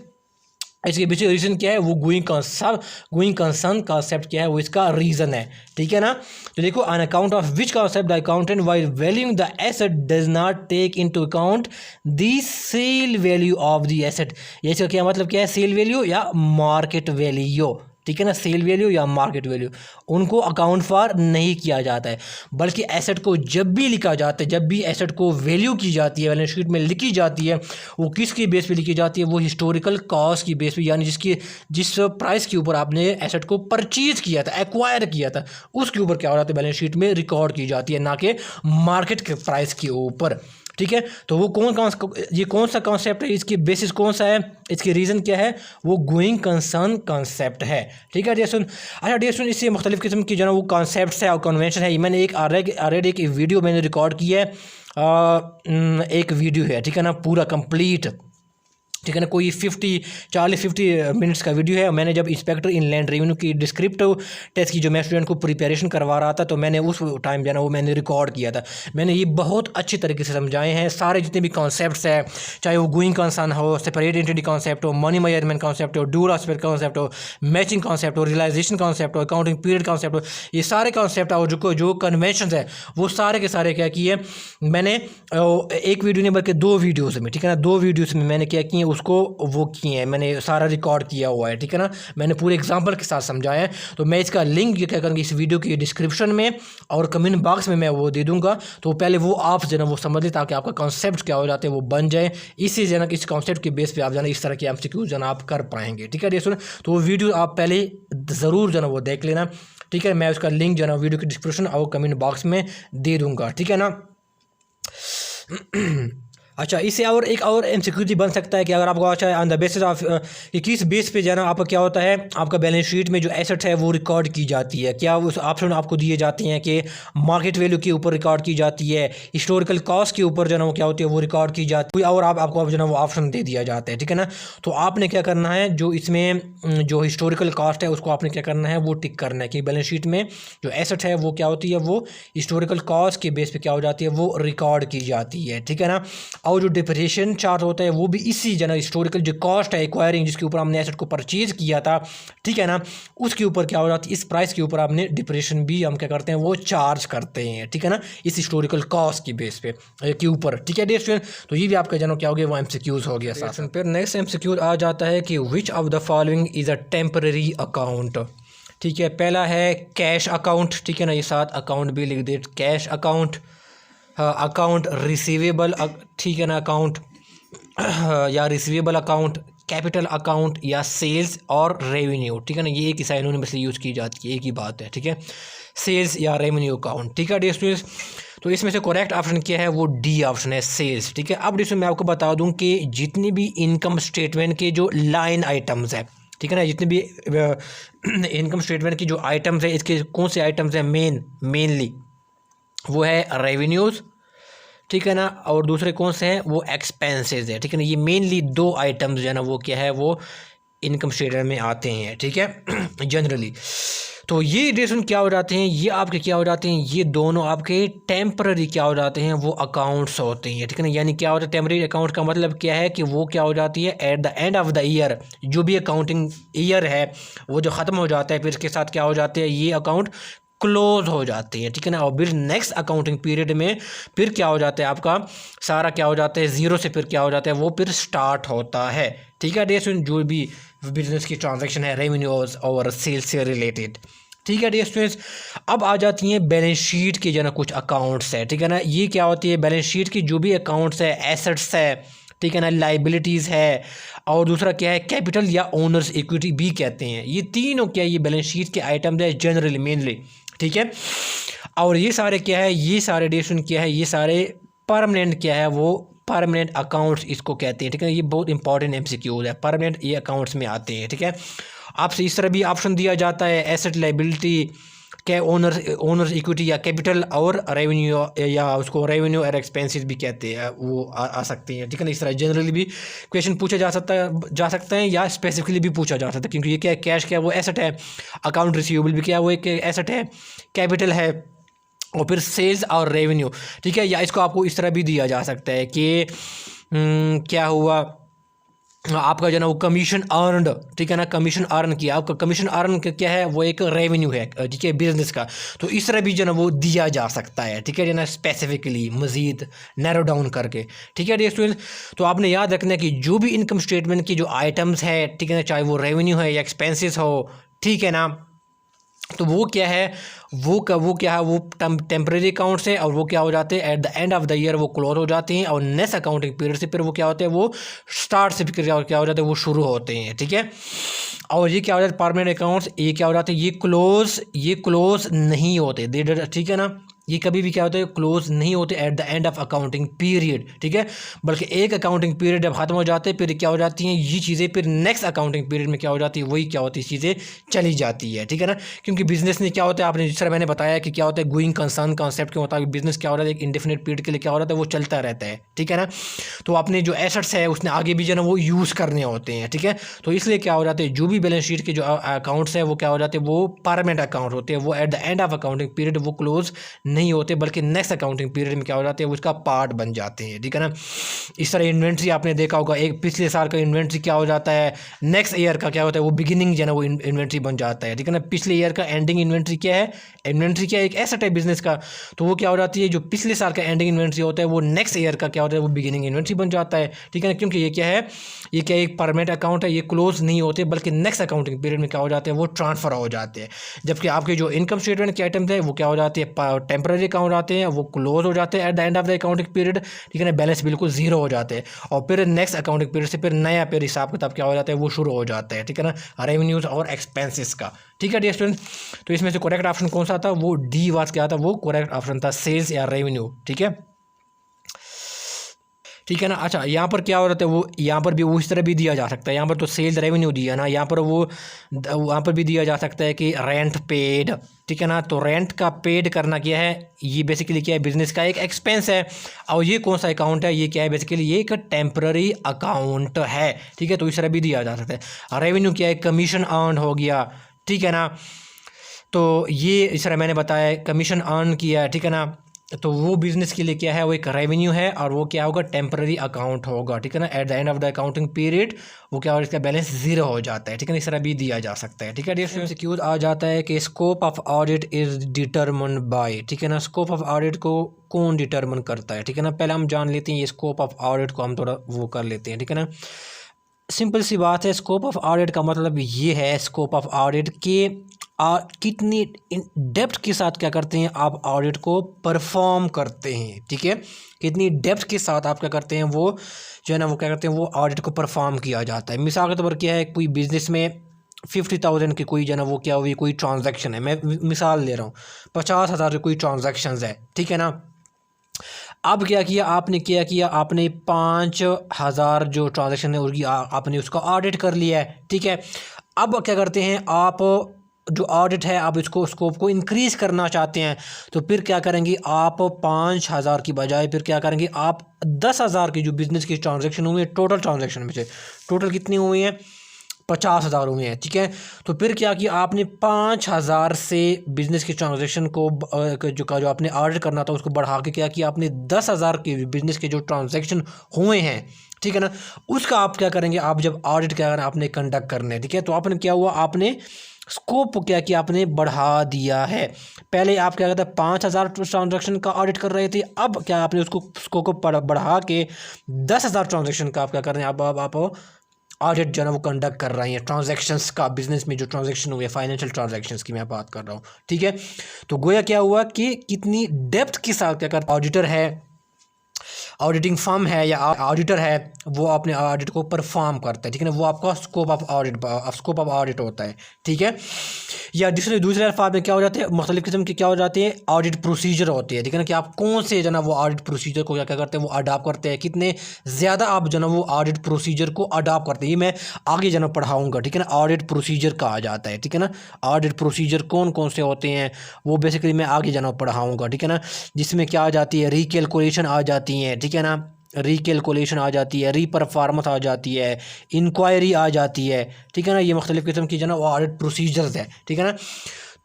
इसके पीछे रीज़न क्या है, वो गोइंग कंसर्न कॉन्सेप्ट क्या है, वो इसका रीज़न है, ठीक है ना। तो देखो, on account of which concept the accountant while valuing the asset does not take into account the sale value of the asset. ये इसका क्या मतलब क्या है, सेल वैल्यू या मार्केट वैल्यू, ठीक है ना। सेल वैल्यू या मार्केट वैल्यू उनको अकाउंट फॉर नहीं किया जाता है, बल्कि एसेट को जब भी लिखा जाता है, जब भी एसेट को वैल्यू की जाती है, बैलेंस शीट में लिखी जाती है, वो किसकी बेस पे लिखी जाती है, वो हिस्टोरिकल कॉस्ट की बेस पे, यानी जिस प्राइस के ऊपर आपने एसेट को परचेज किया था, एक्वायर किया था, उसके ऊपर क्या हो जाता है, बैलेंस शीट में रिकॉर्ड की जाती है, ना कि मार्केट के प्राइस के ऊपर, ठीक है। तो वो ये कौन सा कॉन्सेप्ट है, इसकी बेसिस कौन सा है, इसकी रीज़न क्या है, वो गोइंग कंसर्न कॉन्सेप्ट है, ठीक है डियर स्टूडेंट। अच्छा डियर स्टूडेंट, इससे मुख्तलिफ किस्म की जो है वो कॉन्सेप्ट्स है और कन्वेंशन है। मैंने एक ऑलरेडी एक वीडियो मैंने रिकॉर्ड की है, एक वीडियो है, ठीक है ना, पूरा कंप्लीट, ठीक है ना, कोई 40-50 मिनट्स का वीडियो है। मैंने जब इंस्पेक्टर इन लैंड रेवेन्यू की डिस्क्रिप्टिव टेस्ट की जो मैं स्टूडेंट को प्रिपरेशन करवा रहा था, तो मैंने उस टाइम जो है ना वो मैंने रिकॉर्ड किया था। मैंने ये बहुत अच्छी तरीके से समझाए हैं, सारे जितने भी कॉन्सेप्ट्स हैं, चाहे वो गोइंग कंसर्न हो, सेपरेट एंटिटी कॉन्सेप्ट हो, मनी मैनेजमेंट कॉन्सेप्ट हो, ड्यूअल एस्पेक्ट कॉन्सेप्ट हो, मैचिंग कॉन्सेप्ट हो, रियलाइजेशन कॉन्सेप्ट हो, अकाउंटिंग पीरियड कॉन्सेप्ट हो, ये सारे कॉन्सेप्ट और जो कन्वेंशन है वो सारे के सारे क्या किए मैंने, एक वीडियो नहीं बल्कि 2 वीडियोज़ में, ठीक है ना, 2 वीडियोज़ में मैंने क्या किए उसको वो किए हैं, मैंने सारा रिकॉर्ड किया हुआ है, ठीक है ना। मैंने पूरे एग्जांपल के साथ समझाया है। तो मैं इसका लिंक क्या करूँगी इस वीडियो की डिस्क्रिप्शन में और कमेंट बॉक्स में मैं वो दे दूंगा। तो पहले वो आप जो है वो समझ लें, ताकि आपका कॉन्सेप्ट क्या हो जाते हैं वो बन जाए। इसी जो है इस कॉन्सेप्ट के बेस पे आप जाना इस तरह के MCQ जो है आप कर पाएंगे, ठीक है। सुन, तो वो वीडियो आप पहले ज़रूर जो है वो देख लेना, ठीक है। मैं उसका लिंक जो है वीडियो की डिस्क्रिप्शन और कमेंट बॉक्स में दे दूँगा, ठीक है ना। अच्छा, इससे और एक और MCQ बन सकता है कि अगर आपको अच्छा ऑन द बेसिस ऑफ कि किस बेस पे जाना आपका क्या होता है, आपका बैलेंस शीट में जो एसेट है वो रिकॉर्ड की जाती है। क्या उस ऑप्शन आपको दिए जाते हैं कि मार्केट वैल्यू के ऊपर रिकॉर्ड की जाती है, हिस्टोरिकल कॉस्ट के ऊपर जो है वो क्या होती है वो रिकॉर्ड की जाती है, कोई और आपको जो है वो ऑप्शन दे दिया जाता है, ठीक है ना। तो आपने क्या करना है, जो इसमें जो हिस्टोरिकल कॉस्ट है उसको आपने क्या करना है वो टिक करना है कि बैलेंस शीट में जो एसेट है वो क्या होती है, वो हिस्टोरिकल कॉस्ट के बेस पे क्या हो जाती है वो रिकॉर्ड की जाती है, ठीक है ना। और जो डिप्रेशिएशन चार्ट होता है वो भी इसी जना हिस्टोरिकल जो कॉस्ट है एक्वायरिंग जिसके ऊपर हमने एसेट को परचेज किया था, ठीक है ना, उसके ऊपर क्या हो जाती है, इस प्राइस के ऊपर आपने डिप्रेशन भी हम क्या करते हैं वो चार्ज करते हैं, ठीक है ना, इस हिस्टोरिकल कॉस्ट की बेस पे के ऊपर, ठीक है डियर स्टूडेंट। तो ये भी आपका जानो क्या हो गया वो MCQs हो गया साथ। फिर नेक्स्ट MCQ आ जाता है कि विच of the following is a temporary account, ठीक है, पहला है कैश अकाउंट, ठीक है ना, ये साथ अकाउंट भी लिख दे, कैश अकाउंट, अकाउंट रिसीवेबल, ठीक है ना, अकाउंट या रिसीवेबल अकाउंट, कैपिटल अकाउंट या सेल्स और रेवेन्यू, ठीक है ना, ये एक ही साइनोनिमस यूज़ की जाती है, एक ही बात है, ठीक है, सेल्स या रेवेन्यू अकाउंट, ठीक है डियर स्टूडेंट्स। तो इसमें से करेक्ट ऑप्शन क्या है, वो डी ऑप्शन है, सेल्स, ठीक है। अब इसमें मैं आपको बता दूं कि जितनी भी इनकम स्टेटमेंट के जो लाइन आइटम्स है, ठीक है ना, जितने भी इनकम स्टेटमेंट की जो आइटम्स है, इसके कौन से आइटम्स हैं, मेनली वो है रेवेन्यूज़, ठीक है ना, और दूसरे कौन से हैं, वो एक्सपेंसेस है, ठीक है ना, ये मेनली दो आइटम्स जो है ना वो क्या है, वो इनकम स्टेटमेंट में आते हैं, ठीक है जनरली। तो ये रिलेशन क्या हो जाते हैं, ये आपके क्या हो जाते हैं, ये दोनों आपके टेम्पररी क्या हो जाते हैं, वो अकाउंट्स होते हैं, ठीक है ना। यानी क्या होता है टेम्पररी अकाउंट का मतलब क्या है कि वो क्या हो जाती है, at the end of the year जो भी अकाउंटिंग ईयर है वो जो ख़त्म हो जाता है, फिर इसके साथ क्या हो जाते हैं, ये अकाउंट क्लोज हो जाते हैं, ठीक है ना। और फिर नेक्स्ट अकाउंटिंग पीरियड में फिर क्या हो जाता है, आपका सारा क्या हो जाता है, ज़ीरो से फिर क्या हो जाता है, वो फिर स्टार्ट होता है, ठीक है डियर स्टूडेंट, जो भी बिजनेस की ट्रांजैक्शन है रेवेन्यूज और सेल्स से रिलेटेड, ठीक है डियर स्टूडेंट्स। अब आ जाती हैं बैलेंस शीट के जो ना कुछ अकाउंट्स है, ठीक है ना, ये क्या होती है, बैलेंस शीट की जो भी अकाउंट्स है, एसेट्स है, ठीक है ना, लाइबिलिटीज़ है, और दूसरा क्या है, कैपिटल या ओनर्स इक्विटी भी कहते हैं, ये तीनों क्या है, ये बैलेंस शीट के आइटम्स है जनरली मेनली, ठीक है। और ये सारे क्या है, ये सारे डिस्ट्रीब्यूशन क्या है, ये सारे परमानेंट क्या है, वो परमानेंट अकाउंट्स इसको कहते हैं, ठीक है। ये बहुत इंपॉर्टेंट एमसीक्यूज है, परमानेंट ये अकाउंट्स में आते हैं, ठीक है। आपसे इस तरह भी ऑप्शन दिया जाता है, एसेट लाइबिलिटी क्या, ओनर्स इक्विटी या कैपिटल और रेवेन्यू, या उसको रेवेन्यू और एक्सपेंसेस भी कहते हैं, वो आ सकते हैं, ठीक है ना। इस तरह जनरली भी क्वेश्चन पूछा जा सकता है या स्पेसिफिकली भी पूछा जा सकता है, क्योंकि ये क्या है, कैश क्या है, वो एसेट है, अकाउंट रिसीवेबल भी क्या है, वो एक एसेट है, कैपिटल है, और फिर सेल्स और रेवेन्यू, ठीक है। या इसको आपको इस तरह भी दिया जा सकता है कि क्या हुआ, आपका जो है ना वो कमीशन अर्नड, ठीक है ना, कमीशन अर्न किया, आपका कमीशन अर्न क्या है, वो एक रेवेन्यू है, ठीक है, बिजनेस का। तो इस तरह भी जो है ना वो दिया जा सकता है, ठीक है जो ना, स्पेसिफिकली मज़ीद नैरो डाउन करके, ठीक है डियर स्टूडेंट्स। तो आपने याद रखना है कि जो भी इनकम स्टेटमेंट की जो आइटम्स है, ठीक है ना, चाहे वो रेवेन्यू है या एक्सपेंसेस हो, ठीक है ना, तो वो क्या है, वो क्या है, वो टेम्परेरी अकाउंट्स है, और वो क्या हो जाते हैं, at the end of the year वो क्लोज हो जाते हैं, और नेक्स्ट अकाउंटिंग पीरियड से फिर वो क्या होते हैं, वो स्टार्ट से फिर क्या हो जाता है, वो शुरू होते हैं, ठीक है। और ये क्या हो जाता है, परमानेंट अकाउंट्स, ये क्या हो जाते हैं, ये क्लोज नहीं होते, ठीक है ना, ये कभी भी क्या होता है, क्लोज नहीं होते at the end of accounting period, ठीक है। बल्कि एक अकाउंटिंग पीरियड जब खत्म हो जाते हैं, फिर क्या हो जाती हैं ये चीज़ें, फिर नेक्स्ट अकाउंटिंग पीरियड में क्या हो जाती है, वही क्या होती है, चीज़ें चली जाती है, ठीक है ना। क्योंकि बिजनेस में क्या होता है, आपने जिस तरह मैंने बताया कि क्या होता है, गोइंग कंसर्न कॉन्सेप्ट के मुताबिक बिजनेस क्या हो रहा है, एक इंडेफिनिट पीरियड के लिए क्या हो रहा है, वो चलता रहता है, ठीक है ना। तो अपने जो एसेट्स है उसने आगे भी जो है ना वो यूज़ करने होते हैं, ठीक है। तो इसलिए क्या हो जाते हैं, जो भी बैलेंस शीट के जो अकाउंट्स है वो क्या हो जाते हैं, वो परमानेंट अकाउंट होते हैं, वो at the end of accounting period वो क्लोज नहीं होते, बल्कि नेक्स्ट अकाउंटिंग पीरियड में क्या हो जाते हैं, उसका पार्ट बन जाते हैं, ठीक है ना। इस तरह इन्वेंट्री आपने देखा होगा, एक पिछले साल का इन्वेंट्री क्या हो जाता है, नेक्स्ट ईयर का क्या होता है, वो बिगिनिंग जो है ना वो इन्वेंट्री बन जाता है, ठीक है ना। पिछले ईयर का एंडिंग इन्वेंट्री क्या है, इन्वेंट्री क्या है, एक एसेट है बिजनेस का, तो वो क्या हो जाती है, जो पिछले साल का एंडिंग इन्वेंट्री होता है वो नेक्स्ट ईयर का क्या होता है, वो बिगिनिंग इन्वेंट्री बन जाता है, ठीक है ना। क्योंकि ये क्या है, ये क्या एक परमानेंट अकाउंट है, ये क्लोज नहीं होते, बल्कि नेक्स्ट अकाउंटिंग पीरियड में क्या हो जाते हैं, वो ट्रांसफर हो जाते हैं। जबकि आपके जो इनकम स्टेटमेंट के आइटम्स है वो क्या हो जाते हैं, टेम्पररी अकाउंट आते हैं, वो क्लोज हो जाते हैं at the end of the accounting period, ठीक है ना, बैलेंस बिल्कुल जीरो हो जाते हैं, और फिर नेक्स्ट अकाउंटिंग पीरियड से फिर नया फिर हिसाब किताब क्या हो जाता है, वो शुरू हो जाता है, ठीक है ना, रेवेन्यूज और एक्सपेंसेस का, ठीक है डियर स्टूडेंट्स। तो इसमें से करेक्ट ऑप्शन कौन सा था, वो डी वाज क्या था, वो करेक्ट ऑप्शन था, सेल्स या रेवेन्यू, ठीक है, ठीक है ना। अच्छा, यहाँ पर क्या हो रहा है, वो यहाँ पर भी वो इस तरह भी दिया जा सकता है, यहाँ पर तो सेल्स रेवेन्यू दिया ना, यहाँ पर वो वहाँ पर भी दिया जा सकता है कि रेंट पेड, ठीक है ना। तो रेंट का पेड करना क्या है, ये बेसिकली क्या है, बिजनेस का एक एक्सपेंस है, और ये कौन सा अकाउंट है, ये क्या है, बेसिकली ये एक टेम्पररी अकाउंट है, ठीक है। तो इस तरह भी दिया जा सकता है। रेवेन्यू क्या है, कमीशन अर्न हो गया, ठीक है ना। तो ये इस तरह मैंने बताया, कमीशन अर्न किया, ठीक है ना। तो वो बिज़नेस के लिए क्या है, वो एक रेवेन्यू है, और वो क्या होगा, टेम्पररी अकाउंट होगा, ठीक है ना। At the end of the accounting period वो क्या होगा, इसका बैलेंस जीरो हो जाता है, ठीक है ना। इस तरह भी दिया जा सकता है, ठीक है। डियर से क्यूज आ जाता है कि scope of audit is determine by, ठीक है ना। स्कोप ऑफ ऑडिट को कौन डिटर्मन करता है, ठीक है ना। पहले हम जान लेते हैं ये स्कोप ऑफ ऑडिट को, हम थोड़ा वो कर लेते हैं, ठीक है ना। सिंपल सी बात है, स्कोप ऑफ ऑडिट का मतलब ये है, स्कोप ऑफ ऑडिट के कितनी डेप्थ के साथ क्या करते हैं आप ऑडिट को परफॉर्म करते हैं, ठीक है। कितनी डेप्थ के साथ आप क्या करते हैं वो जो है ना वो क्या करते हैं वो ऑडिट को परफॉर्म किया जाता है। मिसाल के तौर पर क्या है, कोई बिजनेस में 50,000 की कोई जो है ना वो क्या हुई कोई ट्रांजैक्शन है, मैं मिसाल ले रहा हूँ, 50,000 की कोई ट्रांजैक्शन है, ठीक है ना। अब क्या किया आपने 5,000 जो ट्रांजैक्शन है उसकी आपने उसका ऑडिट कर लिया है, ठीक है। अब क्या करते हैं आप जो ऑडिट है आप इसको स्कोप को इंक्रीज़ करना चाहते हैं, तो फिर क्या करेंगे आप 5,000 की बजाय फिर क्या करेंगे आप 10,000 की जो बिज़नेस की ट्रांजैक्शन हुई है, टोटल ट्रांजैक्शन में से टोटल कितनी हुई है 50,000 हुए हैं, ठीक है। तो फिर क्या किया आपने 5,000 से बिज़नेस की ट्रांजैक्शन को जो आपने ऑडिट करना था उसको बढ़ा के क्या किया आपने 10,000 के बिज़नेस के जो ट्रांजैक्शन हुए हैं, ठीक है ना, उसका आप क्या करेंगे आप जब ऑडिट क्या करना आपने कंडक्ट करने, ठीक है। तो आपने क्या हुआ आपने स्कोप क्या किया आपने बढ़ा दिया है। पहले आप क्या कहते हैं 5,000 ट्रांजैक्शन का ऑडिट कर रहे थे, अब क्या आपने उसको स्कोप को बढ़ा के 10,000 ट्रांजैक्शन का आप क्या कर रहे हैं आप ऑडिट जो है ना वो कंडक्ट कर रही हैं ट्रांजैक्शंस का। बिजनेस में जो ट्रांजैक्शन हुए फाइनेंशियल ट्रांजैक्शंस की मैं बात कर रहा हूँ, ठीक है। तो गोया क्या हुआ कि कितनी डेप्थ के साथ क्या कर ऑडिटर है, ऑडिटिंग फर्म है या ऑडिटर है वो अपने ऑडिट को परफॉर्म करता है, ठीक है ना, वो आपका स्कोप ऑफ ऑडिट होता है, ठीक है। या दूसरे अल्फाज में क्या हो जाते हैं मुख्तलिफ किस्म के क्या हो जाते हैं ऑडिट प्रोसीजर होते हैं, ठीक है ना, कि आप कौन से जो ना वो ऑडिट प्रोसीजर को क्या करते हैं वो अडॉप्ट करते हैं, कितने ज़्यादा आप जो ना वो ऑडिट प्रोसीजर को अडॉप्ट करते हैं। ये मैं आगे जो ना पढ़ाऊँगा, ठीक है ना, ऑडिट प्रोसीजर कहा जाता है, ठीक है ना। ऑडिट प्रोसीजर कौन कौन से होते हैं वो बेसिकली मैं आगे जो ना पढ़ाऊँगा, ठीक है ना, जिसमें क्या आ जाती है रिकैलकुलेशन आ जाती है, ठीक है ना, रिकैलकुलेशन आ जाती है, रीपरफॉर्मेंस आ जाती है, इंक्वायरी आ जाती है, ठीक है ना। ये मुख्तलिफ़ किस्म की जो ना वो ऑडिट प्रोसीजर्स है, ठीक है ना।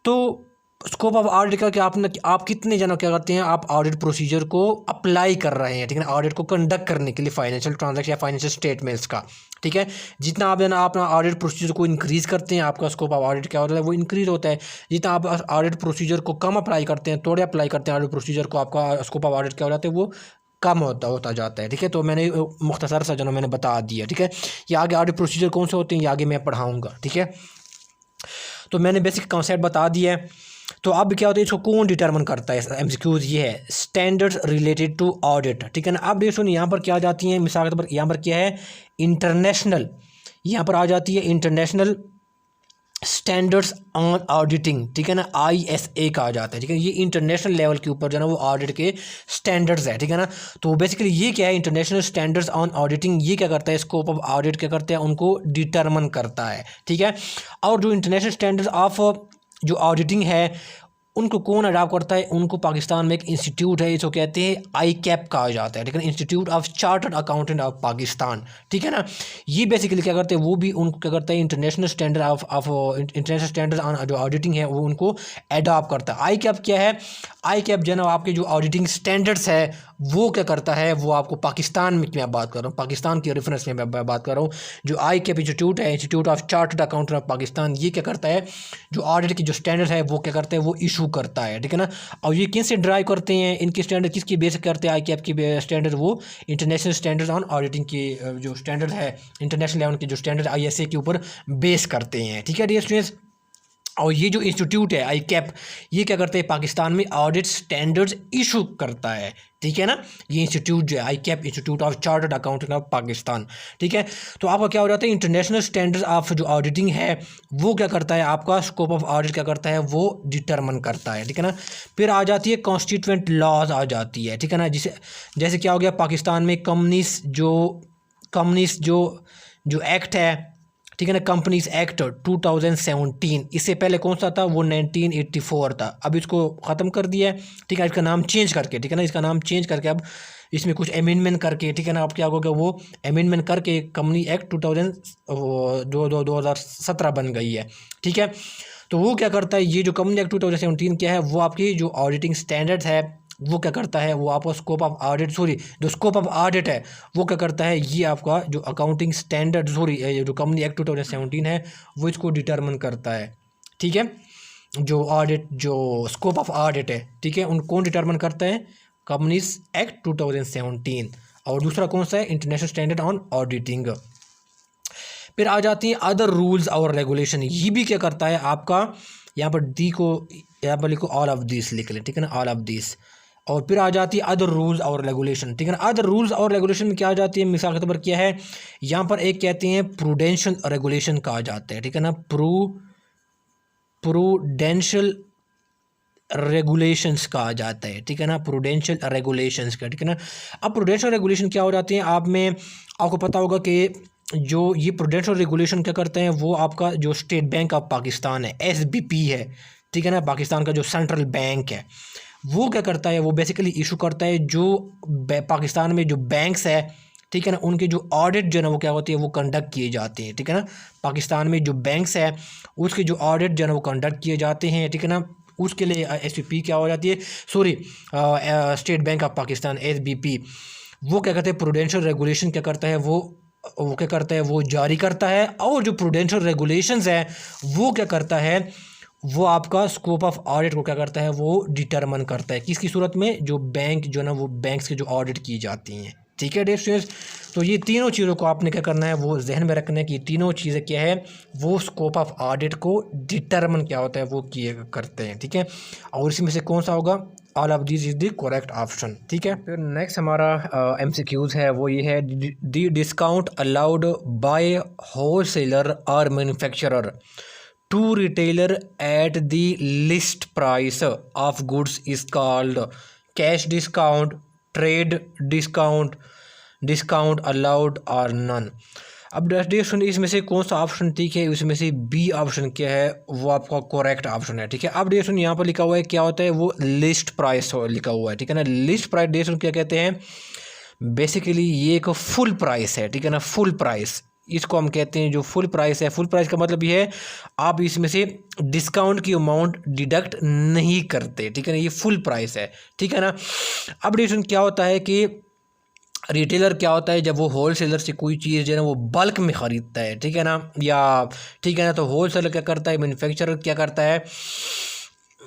तो स्कोप ऑफ ऑडिट का क्या आप कितने जना क्या करते हैं आप ऑडिट प्रोसीजर को अप्लाई कर रहे हैं, ठीक है ना, ऑडिट को कंडक्ट करने के लिए फाइनेंशियल ट्रांजैक्शन या फाइनेंशियल स्टेटमेंट्स का, ठीक है। जितना आप ना अपना ऑडिट प्रोसीजर को इंक्रीज़ करते हैं आपका स्कोप ऑफ ऑडिट क्या होता है वो इंक्रीज़ होता है। जितना आप ऑडिट प्रोसीजर को कम अप्लाई करते हैं, थोड़े अप्लाई करते हैं ऑडिट प्रोसीजर को, आपका स्कोप ऑफ ऑडिट क्या हो जाता है वो कम होता जाता है, ठीक है। तो मैंने मुख्तसर सा जो मैंने बता दिया, ठीक है। ये आगे ऑडिट प्रोसीजर कौन से होते हैं ये आगे मैं पढ़ाऊँगा, ठीक है। तो मैंने बेसिक कॉन्सेप्ट बता दिया है। तो अब क्या होता है इसको कौन डिटरमिन करता है, एमसीक्यूज ये है स्टैंडर्ड्स रिलेटेड टू ऑडिट, ठीक है ना। अब देखो यहाँ पर क्या आ जाती हैं मिसाल के तौर पर यहाँ पर क्या है इंटरनेशनल, यहाँ पर आ जाती है इंटरनेशनल स्टैंडर्ड्स ऑन ऑडिटिंग, ठीक है ना, ISA कहा जाता है, ठीक है। ये इंटरनेशनल लेवल के ऊपर जो है ना वो ऑडिट के स्टैंडर्ड्स है, ठीक है ना। तो बेसिकली ये क्या है इंटरनेशनल स्टैंडर्ड्स ऑन ऑडिटिंग, ये क्या करता है स्कोप ऑफ ऑडिट क्या करते हैं उनको डिटरमिन करता है, ठीक है। और जो इंटरनेशनल स्टैंडर्ड्स ऑफ जो ऑडिटिंग है उनको कौन अडॉप्ट करता है, उनको पाकिस्तान में एक इंस्टीट्यूट है इसको कहते हैं ICAP कहा जाता है, ठीक है, institute of chartered accountant of Pakistan, ठीक है ना। ये बेसिकली क्या करते हैं वो भी उनको क्या करता है international standard of international standard on जो ऑडिटिंग है वो उनको अडॉप्ट करता है। ICAP क्या है, ICAP जो है ना आपके जो ऑडिटिंग स्टैंडर्ड्स है वो क्या करता है वो आपको पाकिस्तान में मैं बात कर रहा हूँ, पाकिस्तान की रेफरेंस में मैं बात कर रहा हूँ। जो ICAP इंस्टीट्यूट है institute of chartered accountant of Pakistan, ये क्या करता है जो ऑडिट की जो स्टैंडर्ड है वो क्या करता है वो इशू करता है, ठीक है ना। और ये किन से ड्राइव करते हैं इनके स्टैंडर्ड किसकी बेस करते हैं ICAP की स्टैंडर्ड वो इंटरनेशनल स्टैंडर्ड ऑन ऑडिटिंग की जो स्टैंडर्ड है इंटरनेशनल लेवल के जो स्टैंडर्ड ISA के ऊपर बेस करते हैं, ठीक है डियर स्टूडेंट्स। और ये जो इंस्टीट्यूट है ICAP ये क्या करते हैं पाकिस्तान में ऑडिट स्टैंडर्ड्स इशू करता है, ठीक है ना। ये इंस्टीट्यूट जो है ICAP institute of chartered accountant of Pakistan, ठीक है। तो आपका क्या हो जाता है इंटरनेशनल स्टैंडर्ड्स ऑफ जो ऑडिटिंग है वो क्या करता है आपका स्कोप ऑफ ऑडिट क्या करता है वो डिटरमिन करता है, ठीक है ना। फिर आ जाती है कॉन्स्टिट्यूएंट लॉज आ जाती है, ठीक है ना, जैसे क्या हो गया पाकिस्तान में कंपनीज जो एक्ट है, ठीक है ना, कंपनीज एक्ट 2017, इससे पहले कौन सा था वो 1984 था, अब इसको ख़त्म कर दिया है, ठीक है, इसका नाम चेंज करके, ठीक है ना, इसका नाम चेंज करके अब इसमें कुछ अमेंडमेंट करके, ठीक है ना, अब क्या होगा वो अमेंडमेंट करके कंपनी एक्ट 2017 बन गई है, ठीक है। तो वो क्या करता है ये जो कंपनी एक्ट 2017 क्या है वो आपकी जो ऑडिटिंग स्टैंडर्ड्स है वो क्या करता है वो आपका स्कोप ऑफ ऑडिट जो स्कोप ऑफ ऑडिट है वो क्या करता है ये आपका जो अकाउंटिंग स्टैंडर्ड जो कंपनी एक्ट 2017 है वो इसको डिटरमिन करता है, ठीक है। जो ऑडिट जो स्कोप ऑफ ऑडिट है, ठीक है, उन कौन डिटरमिन करता है कंपनीज एक्ट 2017, और दूसरा कौन सा है इंटरनेशनल स्टैंडर्ड ऑन ऑडिटिंग। फिर आ जाती हैं अदर रूल्स और रेगुलेशन, ये भी क्या करता है आपका यहाँ पर दी को यहाँ पर लिखो ऑल ऑफ दिस लिख लें, ठीक है ना, ऑल ऑफ दिस। और फिर आ जाती है अदर रूल्स और रेगुलेशन, ठीक है ना। अदर रूल्स और रेगुलेशन में क्या आ जाती है, मिसाल के तौर पर क्या है यहाँ पर एक कहते हैं प्रूडेंशियल रेगुलेशन कहा जाता है, ठीक है ना, प्रूडेंशियल रेगुलेशंस कहा जाता है, ठीक है ना, प्रूडेंशियल रेगुलेशंस का, ठीक है ना। अब प्रूडेंशियल रेगुलेशन क्या हो जाते हैं, आपको पता होगा कि जो ये प्रूडेंशियल रेगुलेशन क्या करते हैं, वो आपका जो स्टेट बैंक ऑफ पाकिस्तान है, SBP है, ठीक है ना, पाकिस्तान का जो सेंट्रल बैंक है, वो क्या करता है, वो बेसिकली इशू करता है जो पाकिस्तान में जो बैंक्स है, ठीक है ना, उनके जो ऑडिट जो है ना वो क्या होती है, वो कंडक्ट किए जाते हैं, ठीक है ना। पाकिस्तान में जो बैंक्स है उसके जो ऑडिट जो है ना वो कंडक्ट किए जाते हैं, ठीक है ना। उसके लिए SBP क्या हो जाती है, sorry state bank of Pakistan SBP वो क्या करते हैं, प्रूडेंशियल रेगुलेशन क्या करता है, वो क्या करता है, वो जारी करता है। और जो प्रूडेंशियल रेगुलेशंस है वो क्या करता है, वो आपका स्कोप ऑफ ऑडिट को क्या करता है, वो डिटरमिन करता है, किसकी सूरत में, जो बैंक जो ना वो बैंक्स के जो ऑडिट की जाती हैं, ठीक है डियर स्टूडेंट्स। तो ये तीनों चीज़ों को आपने क्या करना है, वो जहन में रखना है कि तीनों चीज़ें क्या है, वो स्कोप ऑफ ऑडिट को डिटरमिन क्या होता है, वो किए करते हैं, ठीक है। और इसमें से कौन सा होगा, all of this is the correct option, ठीक है। फिर नेक्स्ट हमारा MCQs है, वो ये है, the discount allowed by wholesaler और manufacturer to retailer at the list price of goods is called cash discount, trade discount, discount allowed और नन। अब डिस्ट्रीब्यूशन इसमें से कौन सा ऑप्शन ठीक है, उसमें से बी ऑप्शन क्या है, वो आपका करेक्ट ऑप्शन है, ठीक है। अब डिस्ट्रीब्यूशन यहाँ पर लिखा हुआ है क्या होता है, वो लिस्ट प्राइस लिखा हुआ है, ठीक है ना। लिस्ट प्राइस डिस्ट्रीब्यूशन क्या कहते हैं, बेसिकली ये एक फुल प्राइस है, ठीक है ना, फुल प्राइस इसको हम कहते हैं। जो फुल प्राइस है, फुल प्राइस का मतलब ये है आप इसमें से डिस्काउंट की अमाउंट डिडक्ट नहीं करते, ठीक है ना, ये फुल प्राइस है, ठीक है ना। अब डिस्ट्रीब्यूशन क्या होता है कि रिटेलर क्या होता है, जब वो होल सेलर से कोई चीज़ जो है ना वो बल्क में ख़रीदता है, ठीक है ना, या ठीक है ना, तो होल सेलर क्या करता है, मैन्युफैक्चरर क्या करता है,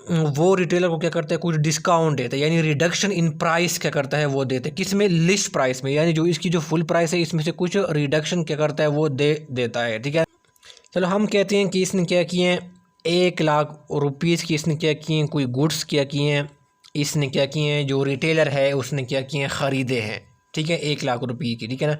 वो रिटेलर को क्या करता है, कुछ डिस्काउंट देता है, यानी रिडक्शन इन प्राइस क्या करता है, वो देते हैं, किस में, लिस्ट प्राइस में, यानी जो इसकी जो फुल प्राइस है इसमें से कुछ रिडक्शन क्या करता है, वो देता है, ठीक है। चलो हम कहते हैं कि इसने क्या किए हैं, 1,00,000 रुपीज़ की इसने क्या किए हैं, कोई गुड्स क्या किए हैं, इसने क्या किए हैं, जो रिटेलर है उसने क्या किए हैं, ख़रीदे हैं, ठीक है, 1,00,000 रुपये की, ठीक है ना।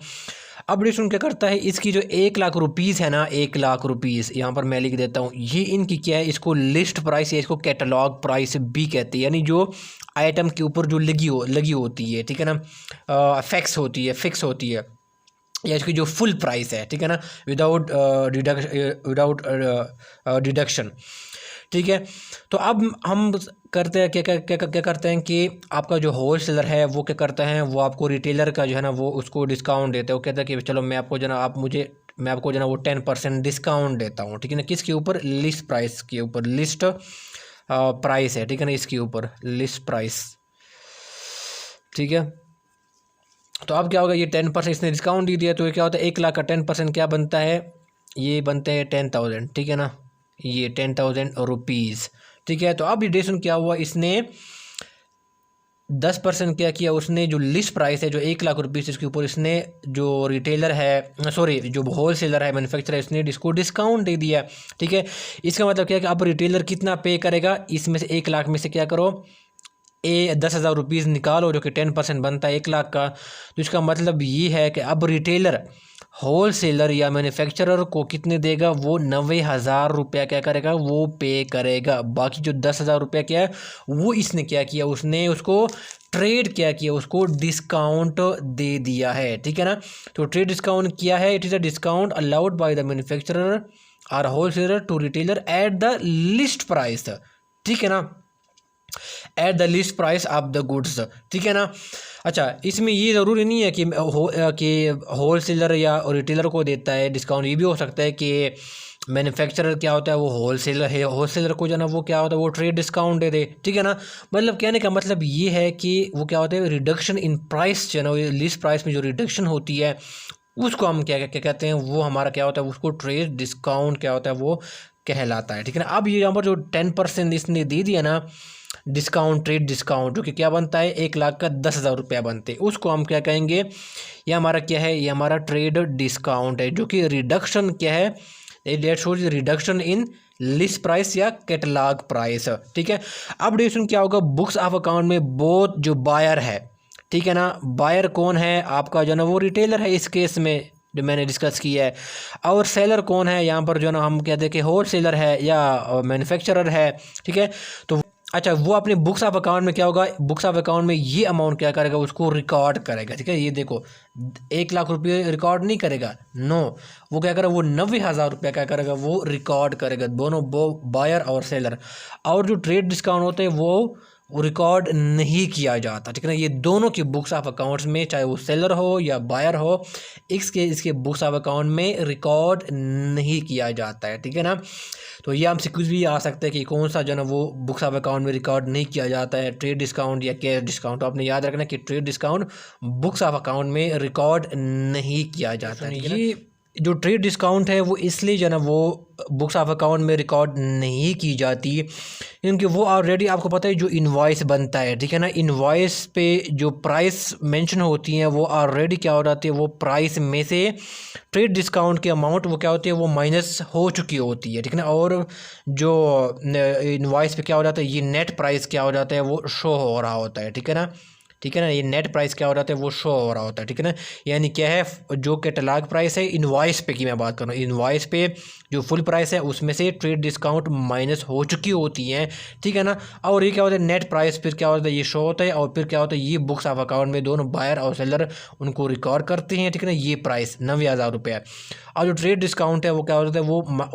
अब डिस्काउंट क्या करता है, इसकी जो 1,00,000 है ना, 1,00,000 यहाँ पर मैं लिख देता हूँ, ये इनकी क्या है, इसको लिस्ट प्राइस या इसको कैटलॉग प्राइस भी कहते हैं, यानी जो आइटम के ऊपर जो लगी होती है, ठीक है ना, फिक्स होती है, या इसकी जो फुल प्राइस है, ठीक है ना, विदाउट डिडक्शन, ठीक है। तो अब हम करते हैं क्या करते हैं कि आपका जो होल सेलर है वो क्या करता है, वो आपको रिटेलर का जो है ना वो उसको डिस्काउंट देते हैं। वो कहता है कि चलो मैं आपको जो ना मैं आपको जो ना वो 10% डिस्काउंट देता हूँ, ठीक है ना, किसके ऊपर, लिस्ट प्राइस के ऊपर, लिस्ट प्राइस है, ठीक है ना, इसके ऊपर लिस्ट प्राइस, ठीक है। तो अब क्या होगा, ये 10% इसने डिस्काउंट दे दिया, तो ये क्या होता है, 1,00,000 का 10% क्या बनता है, ये बनते हैं 10,000, ठीक है ना, ये 10,000 रुपीज़, ठीक है। तो अब ये डिस्काउंट क्या हुआ, इसने 10% क्या किया, उसने जो लिस्ट प्राइस है जो 1,00,000 रुपीज़ इसके ऊपर इसने जो रिटेलर है, सॉरी जो होल सेलर है, मैन्युफैक्चरर है, इसने इसको डिस्काउंट दे दिया, ठीक है। इसका मतलब क्या है कि अब रिटेलर कितना पे करेगा, इसमें से 1,00,000 में से क्या करो, 10,000 रुपीज़ निकालो, जो कि 10% बनता है 1,00,000 का। तो इसका मतलब ये है कि अब रिटेलर होल सेलर या मैन्युफैक्चरर को कितने देगा, वो 90,000 रुपया क्या करेगा, वो पे करेगा। बाकी जो 10,000 रुपया क्या है, वो इसने क्या किया, उसने उसको ट्रेड क्या किया, उसको डिस्काउंट दे दिया है, ठीक है ना। तो ट्रेड डिस्काउंट किया है, it is a discount allowed by the manufacturer और wholesaler to retailer at the list price, ठीक है ना, at the list price of the goods, ठीक है ना। अच्छा, इसमें ये ज़रूरी नहीं है कि होल सेलर या रिटेलर को देता है डिस्काउंट, ये भी हो सकता है कि मैन्युफैक्चरर क्या होता है, वो होल सेलर है, होल सेलर को जो ना वो क्या होता है, वो ट्रेड डिस्काउंट दे दे, ठीक है ना। मतलब कहने का मतलब ये है कि वो क्या होता है, रिडक्शन इन प्राइस जो है ना, लिस्ट प्राइस में जो रिडक्शन होती है उसको हम क्या कहते हैं, वो हमारा क्या होता है, उसको ट्रेड डिस्काउंट क्या होता है, वो कहलाता है, ठीक है ना। अब ये यहाँ पर जो 10% इसने दे दिया ना डिस्काउंट, ट्रेड डिस्काउंट, जो कि क्या बनता है, 1,00,000 का 10,000 रुपया बनते हैं, उसको हम क्या कहेंगे, ये हमारा क्या है, ये हमारा ट्रेड डिस्काउंट है, जो कि रिडक्शन क्या है, that shows reduction in list price या कैटलॉग प्राइस, ठीक है। अब डिस्ट्रीब्यूशन क्या होगा, बुक्स ऑफ अकाउंट में बोथ जो बायर है, ठीक है ना, बायर कौन है आपका जो ना वो रिटेलर है इस केस में जो मैंने डिस्कस किया है, और सेलर कौन है यहाँ पर जो ना हम कहते हैं कि होल सेलर है या मैन्युफैक्चरर है, ठीक है। तो अच्छा वो अपने बुक्स ऑफ अकाउंट में क्या होगा, बुक्स ऑफ अकाउंट में ये अमाउंट क्या करेगा, उसको रिकॉर्ड करेगा, ठीक है। ये देखो 1 लाख रुपये रिकॉर्ड नहीं करेगा, नो, वो क्या करेगा, वो 90,000 रुपया क्या करेगा, वो रिकॉर्ड करेगा, दोनों बायर और सेलर। और जो ट्रेड डिस्काउंट होते हैं वो रिकॉर्ड नहीं किया जाता, ठीक है ना। ये दोनों की बुक्स ऑफ अकाउंट्स में, चाहे वो सेलर हो या बायर हो, इसके बुक्स ऑफ अकाउंट में रिकॉर्ड नहीं किया जाता है, ठीक है ना। तो ये हमसे कुछ भी आ सकता है कि कौन सा जो ना वो बुक्स ऑफ अकाउंट में रिकॉर्ड नहीं किया जाता है, ट्रेड डिस्काउंट या कैश डिस्काउंट। तो आपने याद रखना कि trade discount books of account में रिकॉर्ड नहीं किया जाता है। ये जो ट्रेड डिस्काउंट है वो इसलिए जो ना वो बुक्स ऑफ अकाउंट में रिकॉर्ड नहीं की जाती क्योंकि वो ऑलरेडी आपको पता है जो इनवॉइस बनता है, ठीक है ना, इनवॉइस पे जो प्राइस मेंशन होती हैं वो ऑलरेडी क्या हो जाती है, वो प्राइस में से ट्रेड डिस्काउंट की अमाउंट वो क्या होती है, वो माइनस हो चुकी होती है, ठीक है ना। और जो इनवॉइस पे क्या हो जाता है, ये नेट प्राइस क्या हो जाता है, वो शो हो रहा होता है, ठीक है ना, ठीक है ना। ये नेट प्राइस क्या हो रहा है, वो शो हो रहा होता है, ठीक है ना। यानी क्या है, जो कैटलॉग प्राइस है इनवॉइस पे की मैं बात कर रहा हूँ, इनवॉइस पे जो फुल प्राइस है उसमें से ट्रेड डिस्काउंट माइनस हो चुकी होती हैं, ठीक है ना। और ये क्या होता है, नेट प्राइस फिर क्या होता है, ये शो होता है, और फिर क्या होता है, ये बुक्स ऑफ अकाउंट में दोनों बायर और सेलर उनको रिकॉर्ड करते हैं, ठीक है ना। ये प्राइस 90,000 रुपये। और जो ट्रेड डिस्काउंट है वो क्या होता है,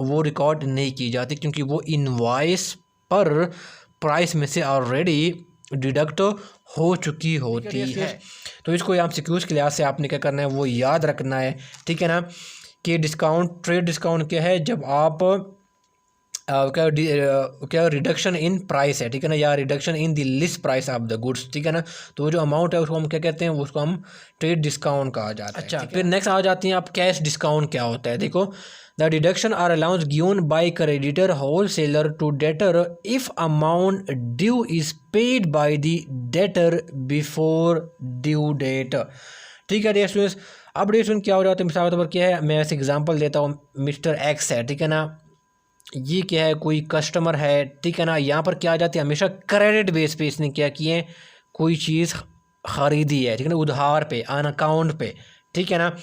वो रिकॉर्ड नहीं की जाती क्योंकि वो इनवॉइस पर प्राइस में से ऑलरेडी डिडक्ट हो चुकी होती है। तो इसको यहाँ सिक्योर्स के लिहाज से आपने क्या करना है, वो याद रखना है, ठीक है ना, कि ट्रेड डिस्काउंट क्या है, जब आप क्या रिडक्शन इन प्राइस है, ठीक है ना, या reduction in the list price of the goods, ठीक है ना। तो जो अमाउंट है उसको हम क्या कहते हैं, उसको हम ट्रेड डिस्काउंट कहा जाता है। अच्छा, फिर नेक्स्ट आ जाती हैं आप कैश डिस्काउंट क्या होता है। देखो, the deduction or allowance given by creditor wholesaler to debtor if amount due is paid by the debtor before due date, ठीक है डियर स्टूडेंट्स। अब डियर स्टूडेंट क्या हो जाता है, मिसाल के तौर पर क्या है, मैं ऐसे एग्जांपल देता हूँ, मिस्टर एक्स है, ठीक है ना, ये क्या है, कोई कस्टमर है, ठीक है ना। यहाँ पर क्या आ जाती है, हमेशा क्रेडिट बेस पे इसने क्या किए, कोई चीज़ ख़रीदी है, ठीक है ना, उधार पे, ऑन अकाउंट पे, ठीक है ना।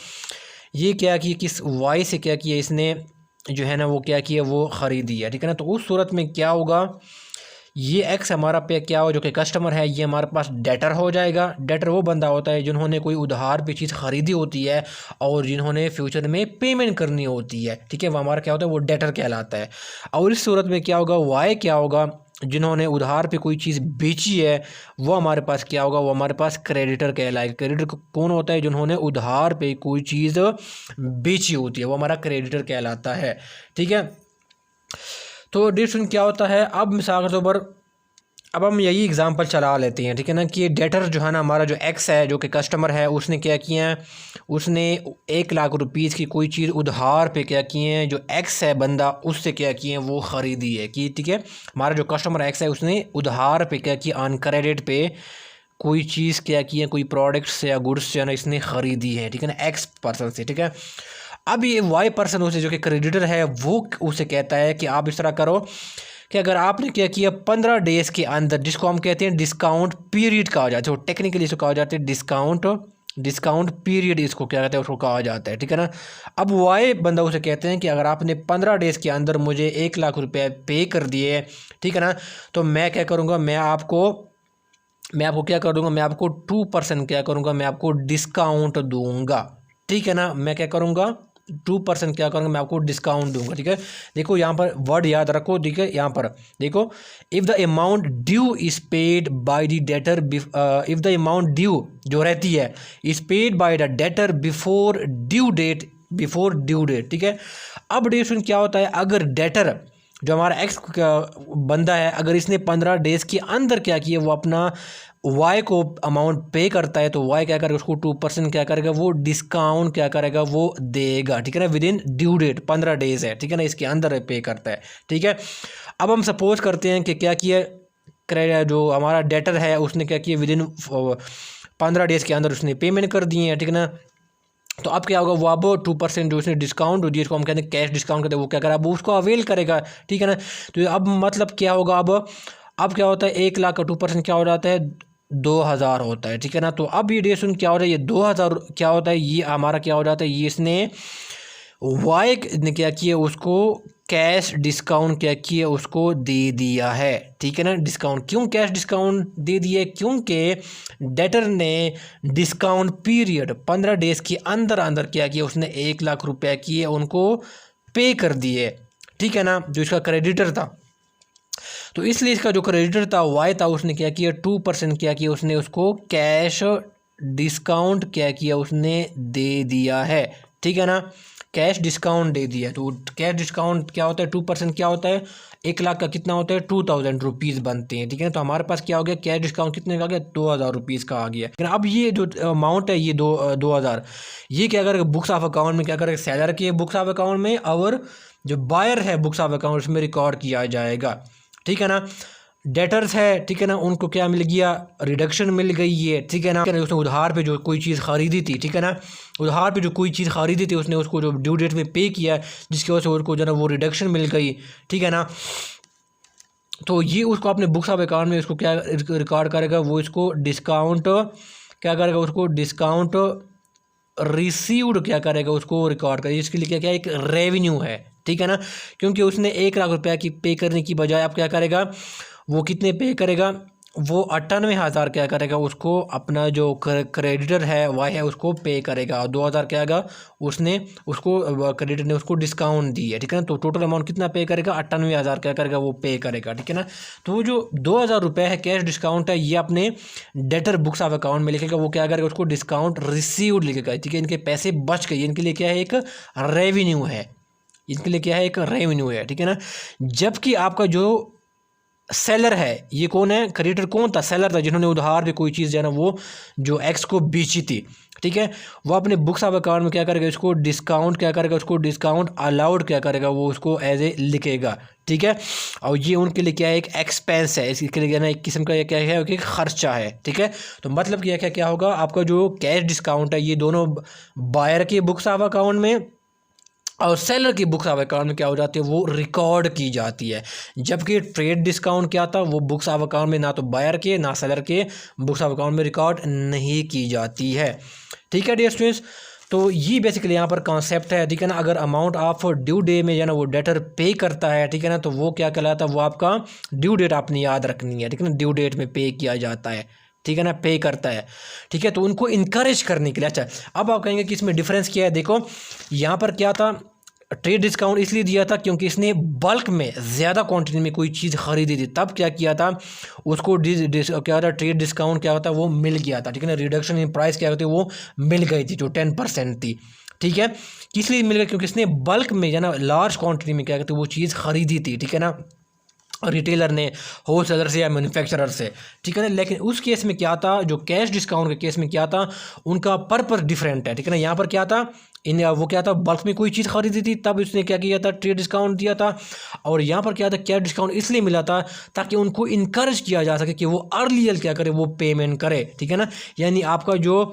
ये क्या किया, किस वाई से क्या किया इसने, जो है ना वो क्या किया, वो ख़रीदी है, ठीक है ना। तो उस सूरत में क्या होगा, ये एक्स हमारा पे क्या हो, जो कि कस्टमर है, ये हमारे पास डेटर हो जाएगा। डेटर वो बंदा होता है जिन्होंने कोई उधार पे चीज़ ख़रीदी होती है और जिन्होंने फ्यूचर में पेमेंट करनी होती है, ठीक है, वो हमारा क्या होता है, वो डेटर कहलाता है। और इस सूरत में क्या होगा, वाई क्या होगा, जिन्होंने उधार पे कोई चीज़ बेची है, वो हमारे पास क्या होगा, वो हमारे पास क्रेडिटर कहलाएगा। क्रेडिटर कौन होता है, जिन्होंने उधार पे कोई चीज़ बेची होती है, वो हमारा क्रेडिटर कहलाता है, ठीक है। तो डिस्ट्रीब्यूशन क्या होता है, अब मिसाल के तौर पर अब हम यही एग्जांपल चला लेते हैं, ठीक है ना, कि डेटर जो है ना हमारा जो एक्स है, जो कि कस्टमर है, उसने क्या किया है, उसने 1 लाख रुपीज़ की कोई चीज़ उधार पे क्या किए हैं, जो एक्स है बंदा, उससे क्या किए हैं, वो ख़रीदी है कि, ठीक है, हमारा जो कस्टमर एक्स है उसने उधार पे क्या किया, ऑन क्रेडिट पे कोई चीज़ क्या की है, कोई प्रोडक्ट्स या गुड्स जो है ना इसने ख़रीदी है, ठीक है ना, एक्स पर्सन से, ठीक है। अब ये वाई पर्सन उसे, जो कि क्रेडिटर है, वो उसे कहता है कि आप इस तरह करो कि अगर आपने क्या किया 15 डेज़ के अंदर, जिसको हम कहते हैं डिस्काउंट पीरियड कहा जाता है, तो टेक्निकली इसको कहा जाता है डिस्काउंट पीरियड, इसको क्या कहते हैं, उसको कहा जाता है, ठीक है ना। अब वाई बंदा उसे कहते हैं कि अगर आपने 15 डेज़ के अंदर मुझे 1 लाख रुपये पे कर दिए, ठीक है ना, तो मैं क्या करूँगा, मैं आपको क्या कर दूंगा, मैं आपको 2% क्या करूँगा, मैं आपको डिस्काउंट दूंगा, ठीक है ना। मैं क्या करूँगा, 2% क्या करूँगा, मैं आपको डिस्काउंट दूंगा, ठीक है। देखो यहाँ पर वर्ड याद रखो, ठीक है, यहाँ पर देखो, if the amount due is paid by the debtor, if the amount due जो रहती है is paid by the debtor before due date, ठीक है। अब डिस्ट्रीब्यूशन क्या होता है, अगर डेटर जो हमारा एक्स बंदा है, अगर इसने 15 डेज़ के अंदर क्या किया, वो अपना वाई को अमाउंट पे करता है, तो वाई क्या करेगा, उसको 2% क्या करेगा, वो डिस्काउंट क्या करेगा, वो देगा, ठीक है ना, within due date 15 days है, ठीक है ना, इसके अंदर पे करता है, ठीक है। अब हम सपोज करते हैं कि क्या किया, जो हमारा डेटर है उसने क्या किया, विद इन 15 डेज़ के अंदर उसने पेमेंट कर दी है, ठीक है ना। तो अब क्या होगा, वो अब 2% जो उसने डिस्काउंट जो जिसको हम कहते हैं कैश डिस्काउंट कहते हैं, वो क्या करा, वो उसको अवेल करेगा, ठीक है ना। तो अब मतलब क्या होगा, अब क्या होता है, 1 लाख का 2% क्या हो जाता है, 2,000 होता है, ठीक है ना। तो अब ये डेसन क्या हो रहा है, ये 2,000 क्या होता है, ये हमारा क्या हो जाता है, ये इसने वाई ने क्या किया, उसको कैश डिस्काउंट क्या किया, उसको दे दिया है, ठीक है ना। डिस्काउंट क्यों कैश डिस्काउंट दे दिया, क्योंकि डेटर ने डिस्काउंट पीरियड 15 डेज के अंदर अंदर क्या किया, उसने 1 लाख रुपया किए उनको पे कर दिए, ठीक है ना, जो इसका क्रेडिटर था। तो इसलिए इसका जो क्रेडिटर था वाई था, उसने क्या किया, 2% क्या किया, उसने उसको कैश डिस्काउंट क्या किया, उसने दे दिया है, ठीक है ना, कैश डिस्काउंट दे दिया। तो कैश डिस्काउंट क्या होता है, 2% क्या होता है, 1 लाख का कितना होता है, 2,000 रुपीज़ बनते हैं, ठीक है ना। तो हमारे पास क्या हो गया, कैश डिस्काउंट कितने का आ गया, 2,000 रुपीज़ का आ गया। लेकिन अब ये जो अमाउंट है, ये 2,000, ये क्या करेगा, बुक्स ऑफ अकाउंट में क्या करेगा, सेलर के बुक्स ऑफ अकाउंट में, और जो बायर है बुक्स ऑफ अकाउंट उसमें रिकॉर्ड किया जाएगा, ठीक है ना। डेटर्स है, ठीक है ना, उनको क्या मिल गया, रिडक्शन मिल गई है, ठीक है ना। उसने उधार पे जो कोई चीज़ ख़रीदी थी, ठीक है ना, उधार पे जो कोई चीज़ ख़रीदी थी उसने उसको जो ड्यू डेट में पे किया, जिसकी वजह से उसको जो है ना वो रिडक्शन मिल गई, ठीक है ना। तो ये उसको अपने बुक्स ऑफ अकाउंट में उसको क्या रिकॉर्ड करेगा, वो इसको डिस्काउंट क्या करेगा, उसको डिस्काउंट रिसीव्ड क्या करेगा, उसको रिकॉर्ड करेगा। इसके लिए क्या क्या एक रेवेन्यू है, ठीक है ना, क्योंकि उसने 1 लाख रुपया की पे करने की बजाय अब क्या करेगा, वो कितने पे करेगा, वो 98,000 क्या करेगा, उसको अपना जो क्रेडिटर है वाई है उसको पे करेगा, और 2,000 क्या आएगा, उसने उसको क्रेडिटर ने उसको डिस्काउंट दी है, ठीक है ना। तो टोटल अमाउंट कितना पे करेगा, 98,000 क्या करेगा, वो पे करेगा, ठीक है ना। तो वो जो 2,000 रुपये है कैश डिस्काउंट है, ये अपने डेटर बुक्स ऑफ अकाउंट में लिखेगा, वो क्या करेगा, उसको डिस्काउंट रिसीव्ड लिखेगा, ठीक है। इनके पैसे बच गए, इनके लिए क्या है, एक रेवेन्यू है, इनके लिए क्या है, एक रेवेन्यू है, ठीक है ना। जबकि आपका जो सेलर है, ये कौन है, क्रेडिटर कौन था, सेलर था, जिन्होंने उधार पे कोई चीज़ जो है ना वो जो एक्स को बेची थी, ठीक है। वो अपने बुक्स ऑफ अकाउंट में क्या करेगा, इसको डिस्काउंट क्या करेगा, उसको डिस्काउंट अलाउड क्या करेगा, वो उसको एज ए लिखेगा, ठीक है। और ये उनके लिए क्या है, एक एक्सपेंस है, इसके लिए ना एक किस्म का क्या है, एक खर्चा है, ठीक है। तो मतलब क्या क्या क्या होगा, आपका जो कैश डिस्काउंट है, ये दोनों बायर के बुक्स ऑफ अकाउंट में और सेलर की बुक्स ऑफ अकाउंट में क्या हो जाती है, वो रिकॉर्ड की जाती है। जबकि ट्रेड डिस्काउंट क्या था, वो बुक्स ऑफ अकाउंट में ना तो बायर के ना सेलर के बुक्स ऑफ अकाउंट में रिकॉर्ड नहीं की जाती है, ठीक है डियर स्टूडेंट्स। तो ये बेसिकली यहाँ पर कॉन्सेप्ट है, ठीक है ना। अगर अमाउंट ऑफ ड्यू डे में जो है ना वो डेटर पे करता है, ठीक है ना, तो वो क्या कहलाता है, वो आपका ड्यू डेट आपने याद रखनी है, ठीक है ना, ड्यू डेट में पे किया जाता है, ठीक है ना, पे करता है, ठीक है। तो उनको इनकरेज करने के लिए। अच्छा, अब आप कहेंगे कि इसमें डिफरेंस क्या है, देखो यहाँ पर क्या था, ट्रेड डिस्काउंट इसलिए दिया था क्योंकि इसने बल्क में ज़्यादा क्वांटिटी में कोई चीज़ खरीदी थी, तब क्या किया था, उसको क्या था, ट्रेड डिस्काउंट क्या होता है, वो मिल गया था, ठीक है ना। रिडक्शन इन प्राइस क्या होती है, वो मिल गई थी, जो 10% थी, ठीक है। किस लिए मिल गया, क्योंकि इसने बल्क में जो ना लार्ज क्वांटिटी में क्या कहते हैं वो चीज़ खरीदी थी, ठीक है ना, रिटेलर ने, होलसेलर से या मैन्युफैक्चरर से, ठीक है ना। लेकिन उस केस में क्या था, जो कैश डिस्काउंट के केस में क्या था, उनका पर्पस डिफरेंट है, ठीक है ना। यहाँ पर क्या था, वो क्या था, बल्क में कोई चीज़ खरीदी थी, तब उसने क्या किया था, ट्रेड डिस्काउंट दिया था। और यहाँ पर क्या था, कैश डिस्काउंट इसलिए मिला था ताकि उनको इनकरेज किया जा सके कि वो अर्लियर क्या करे, वो पेमेंट करे, ठीक है ना। यानी आपका जो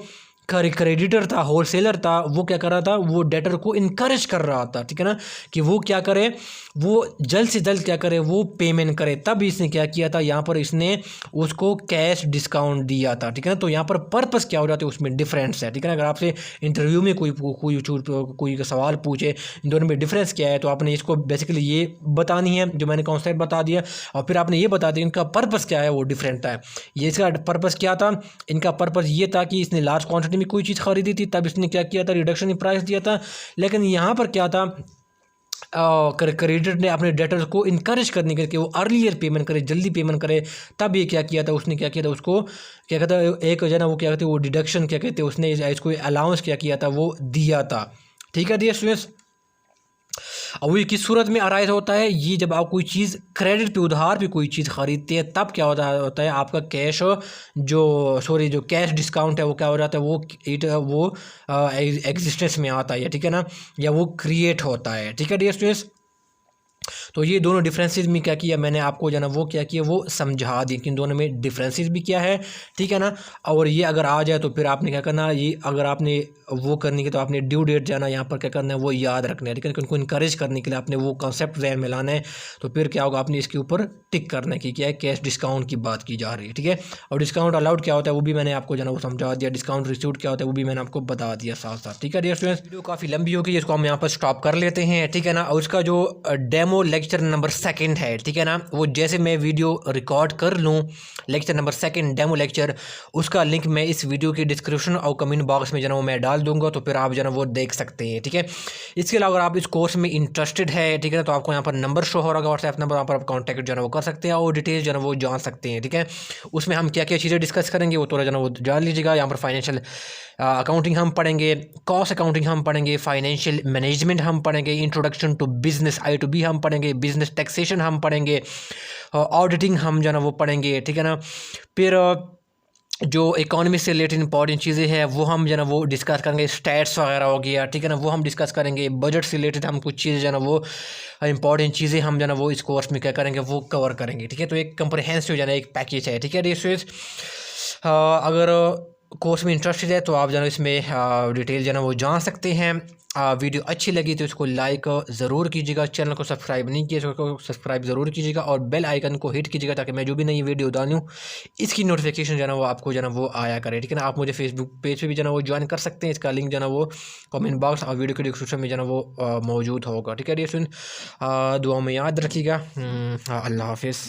क्रेडिटर था, होलसेलर था, वो क्या कर रहा था, वो डेटर को इनकरेज कर रहा था, ठीक है ना, कि वो क्या करे, वो जल्द से जल्द क्या करे, वो पेमेंट करे। तब इसने क्या किया था, यहाँ पर इसने उसको कैश डिस्काउंट दिया था, ठीक है ना। तो यहाँ पर पर्पस क्या हो जाता है, उसमें डिफरेंस है, ठीक है ना। अगर आपसे इंटरव्यू में कोई सवाल पूछे इन दोनों में डिफरेंस क्या है, तो आपने इसको बेसिकली ये बतानी है, जो मैंने कॉन्सेप्ट बता दिया, और फिर आपने ये बता दिया इनका पर्पस क्या है, वो डिफरेंट है। ये इसका पर्पस क्या था, इनका पर्पस ये था कि इसने लार्ज क्वान्टिटी में कोई चीज़ खरीदी थी, तब इसने क्या किया था, रिडक्शन इन प्राइस दिया था। लेकिन यहाँ पर क्या था, क्रेडिटर ने अपने डेटर्स को इनकरेज करने के लिए कि वो अर्लियर पेमेंट करे, जल्दी पेमेंट करे, तब ये क्या किया था, उसने क्या किया था, उसको क्या कहता है, एक जो है ना वो क्या कहते हैं, वो डिडक्शन क्या कहते हैं, उसने इसको अलाउंस क्या किया था, वो दिया था, ठीक है डियर स्टूडेंट्स। अब ये किस सूरत में अराइज होता है, ये जब आप कोई चीज़ क्रेडिट पे, उधार पे कोई चीज़ खरीदते हैं, तब क्या होता है आपका कैश जो कैश डिस्काउंट है वो क्या हो जाता है, वो एग्जिस्टेंस में आता है, ठीक है ना, या वो क्रिएट होता है, ठीक है डियर स्टूडेंट्स। तो ये दोनों डिफरेंसेस में क्या किया मैंने आपको जो है ना वो क्या किया वो समझा दी कि इन दोनों में डिफरेंसेस भी क्या है, ठीक है ना। और ये अगर आ जाए तो फिर आपने क्या करना, ये अगर आपने वो करनी है तो आपने ड्यू डेट जाना यहाँ पर क्या करना है वो याद रखना है, ठीक है। उनको इनकरेज करने के लिए आपने वो कॉन्सेप्ट जहन में लाना है। तो फिर क्या होगा, आपने इसके ऊपर टिक करना है कि क्या है, कैश डिस्काउंट की बात की जा रही है, ठीक है। और डिस्काउंट अलाउड क्या होता है वो भी मैंने आपको जो है वो समझा दिया, डिस्काउंट रिसीव्ड क्या होता है वो भी मैंने आपको बता दिया साथ साथ, ठीक है डियर स्टूडेंट्स। वीडियो काफ़ी लंबी होगी, इसको हम यहाँ पर स्टॉप कर लेते हैं, ठीक है ना। और उसका जो डेमो लेक्चर नंबर 2 है, ठीक है ना, वो जैसे मैं वीडियो रिकॉर्ड कर लूँ लेक्चर नंबर 2 डेमो लेक्चर, उसका लिंक मैं इस वीडियो की डिस्क्रिप्शन और कमेंट बॉक्स में जो है वो मैं डाल दूंगा, तो फिर आप जो है वो देख सकते हैं, ठीक है। इसके अलावा अगर आप इस कोर्स में इंटरेस्टेड है, ठीक है ना, तो आपको यहाँ पर नंबर शो हो रहा है व्हाट्सएप नंबर, वहाँ पर आप कॉन्टैक्ट जो है वो कर सकते हैं और डिटेल्स जो है वो जान सकते हैं, ठीक है। उसमें हम क्या क्या चीज़ें डिस्कस करेंगे वो थोड़ा जो है वो जान लीजिएगा। यहाँ पर फाइनेंशियल अकाउंटिंग हम पढ़ेंगे, कॉस्ट अकाउंटिंग हम पढ़ेंगे, फाइनेंशियल मैनेजमेंट हम पढ़ेंगे, introduction to business I to B हम पढ़ेंगे, बिजनेस टैक्सेशन हम पढ़ेंगे, ऑडिटिंग हम जो है ना वो पढ़ेंगे, ठीक है ना। फिर जो इकोनॉमी से रिलेटेड इंपॉर्टेंट चीज़ें हैं वो हम जो है ना वो डिस्कस करेंगे, स्टैट्स वगैरह हो गया, ठीक है ना, वो हम डिस्कस करेंगे। बजट से रिलेटेड हम कुछ चीज़ें जो है ना वो इंपॉर्टेंट चीज़ें हम जो है ना वो इस कोर्स में क्या करेंगे वो कवर करेंगे, ठीक है। तो एक कंप्रहेंसिव जो है ना एक पैकेज है, ठीक है डियर स्टूडेंट्स। अगर कोर्स में इंटरेस्टेड है तो आप जो है इसमें डिटेल जो है ना वो जान सकते हैं। वीडियो अच्छी लगी तो इसको लाइक ज़रूर कीजिएगा, चैनल को सब्सक्राइब नहीं किया तो सब्सक्राइब ज़रूर कीजिएगा और बेल आइकन को हिट कीजिएगा ताकि मैं जो भी नई वीडियो डालूँ इसकी नोटिफिकेशन जो है ना वो आपको जो है ना वो आया करे, ठीक है ना। आप मुझे फेसबुक पेज पे भी जो है ना वो ज्वाइन कर सकते हैं, इसका लिंक जो है ना वो कमेंट बॉक्स और वीडियो के डिस्क्रिप्शन में जो है ना वो मौजूद होगा, ठीक है। डियर स्टूडेंट दुआ में याद रखिएगा। अल्लाह हाफिज़।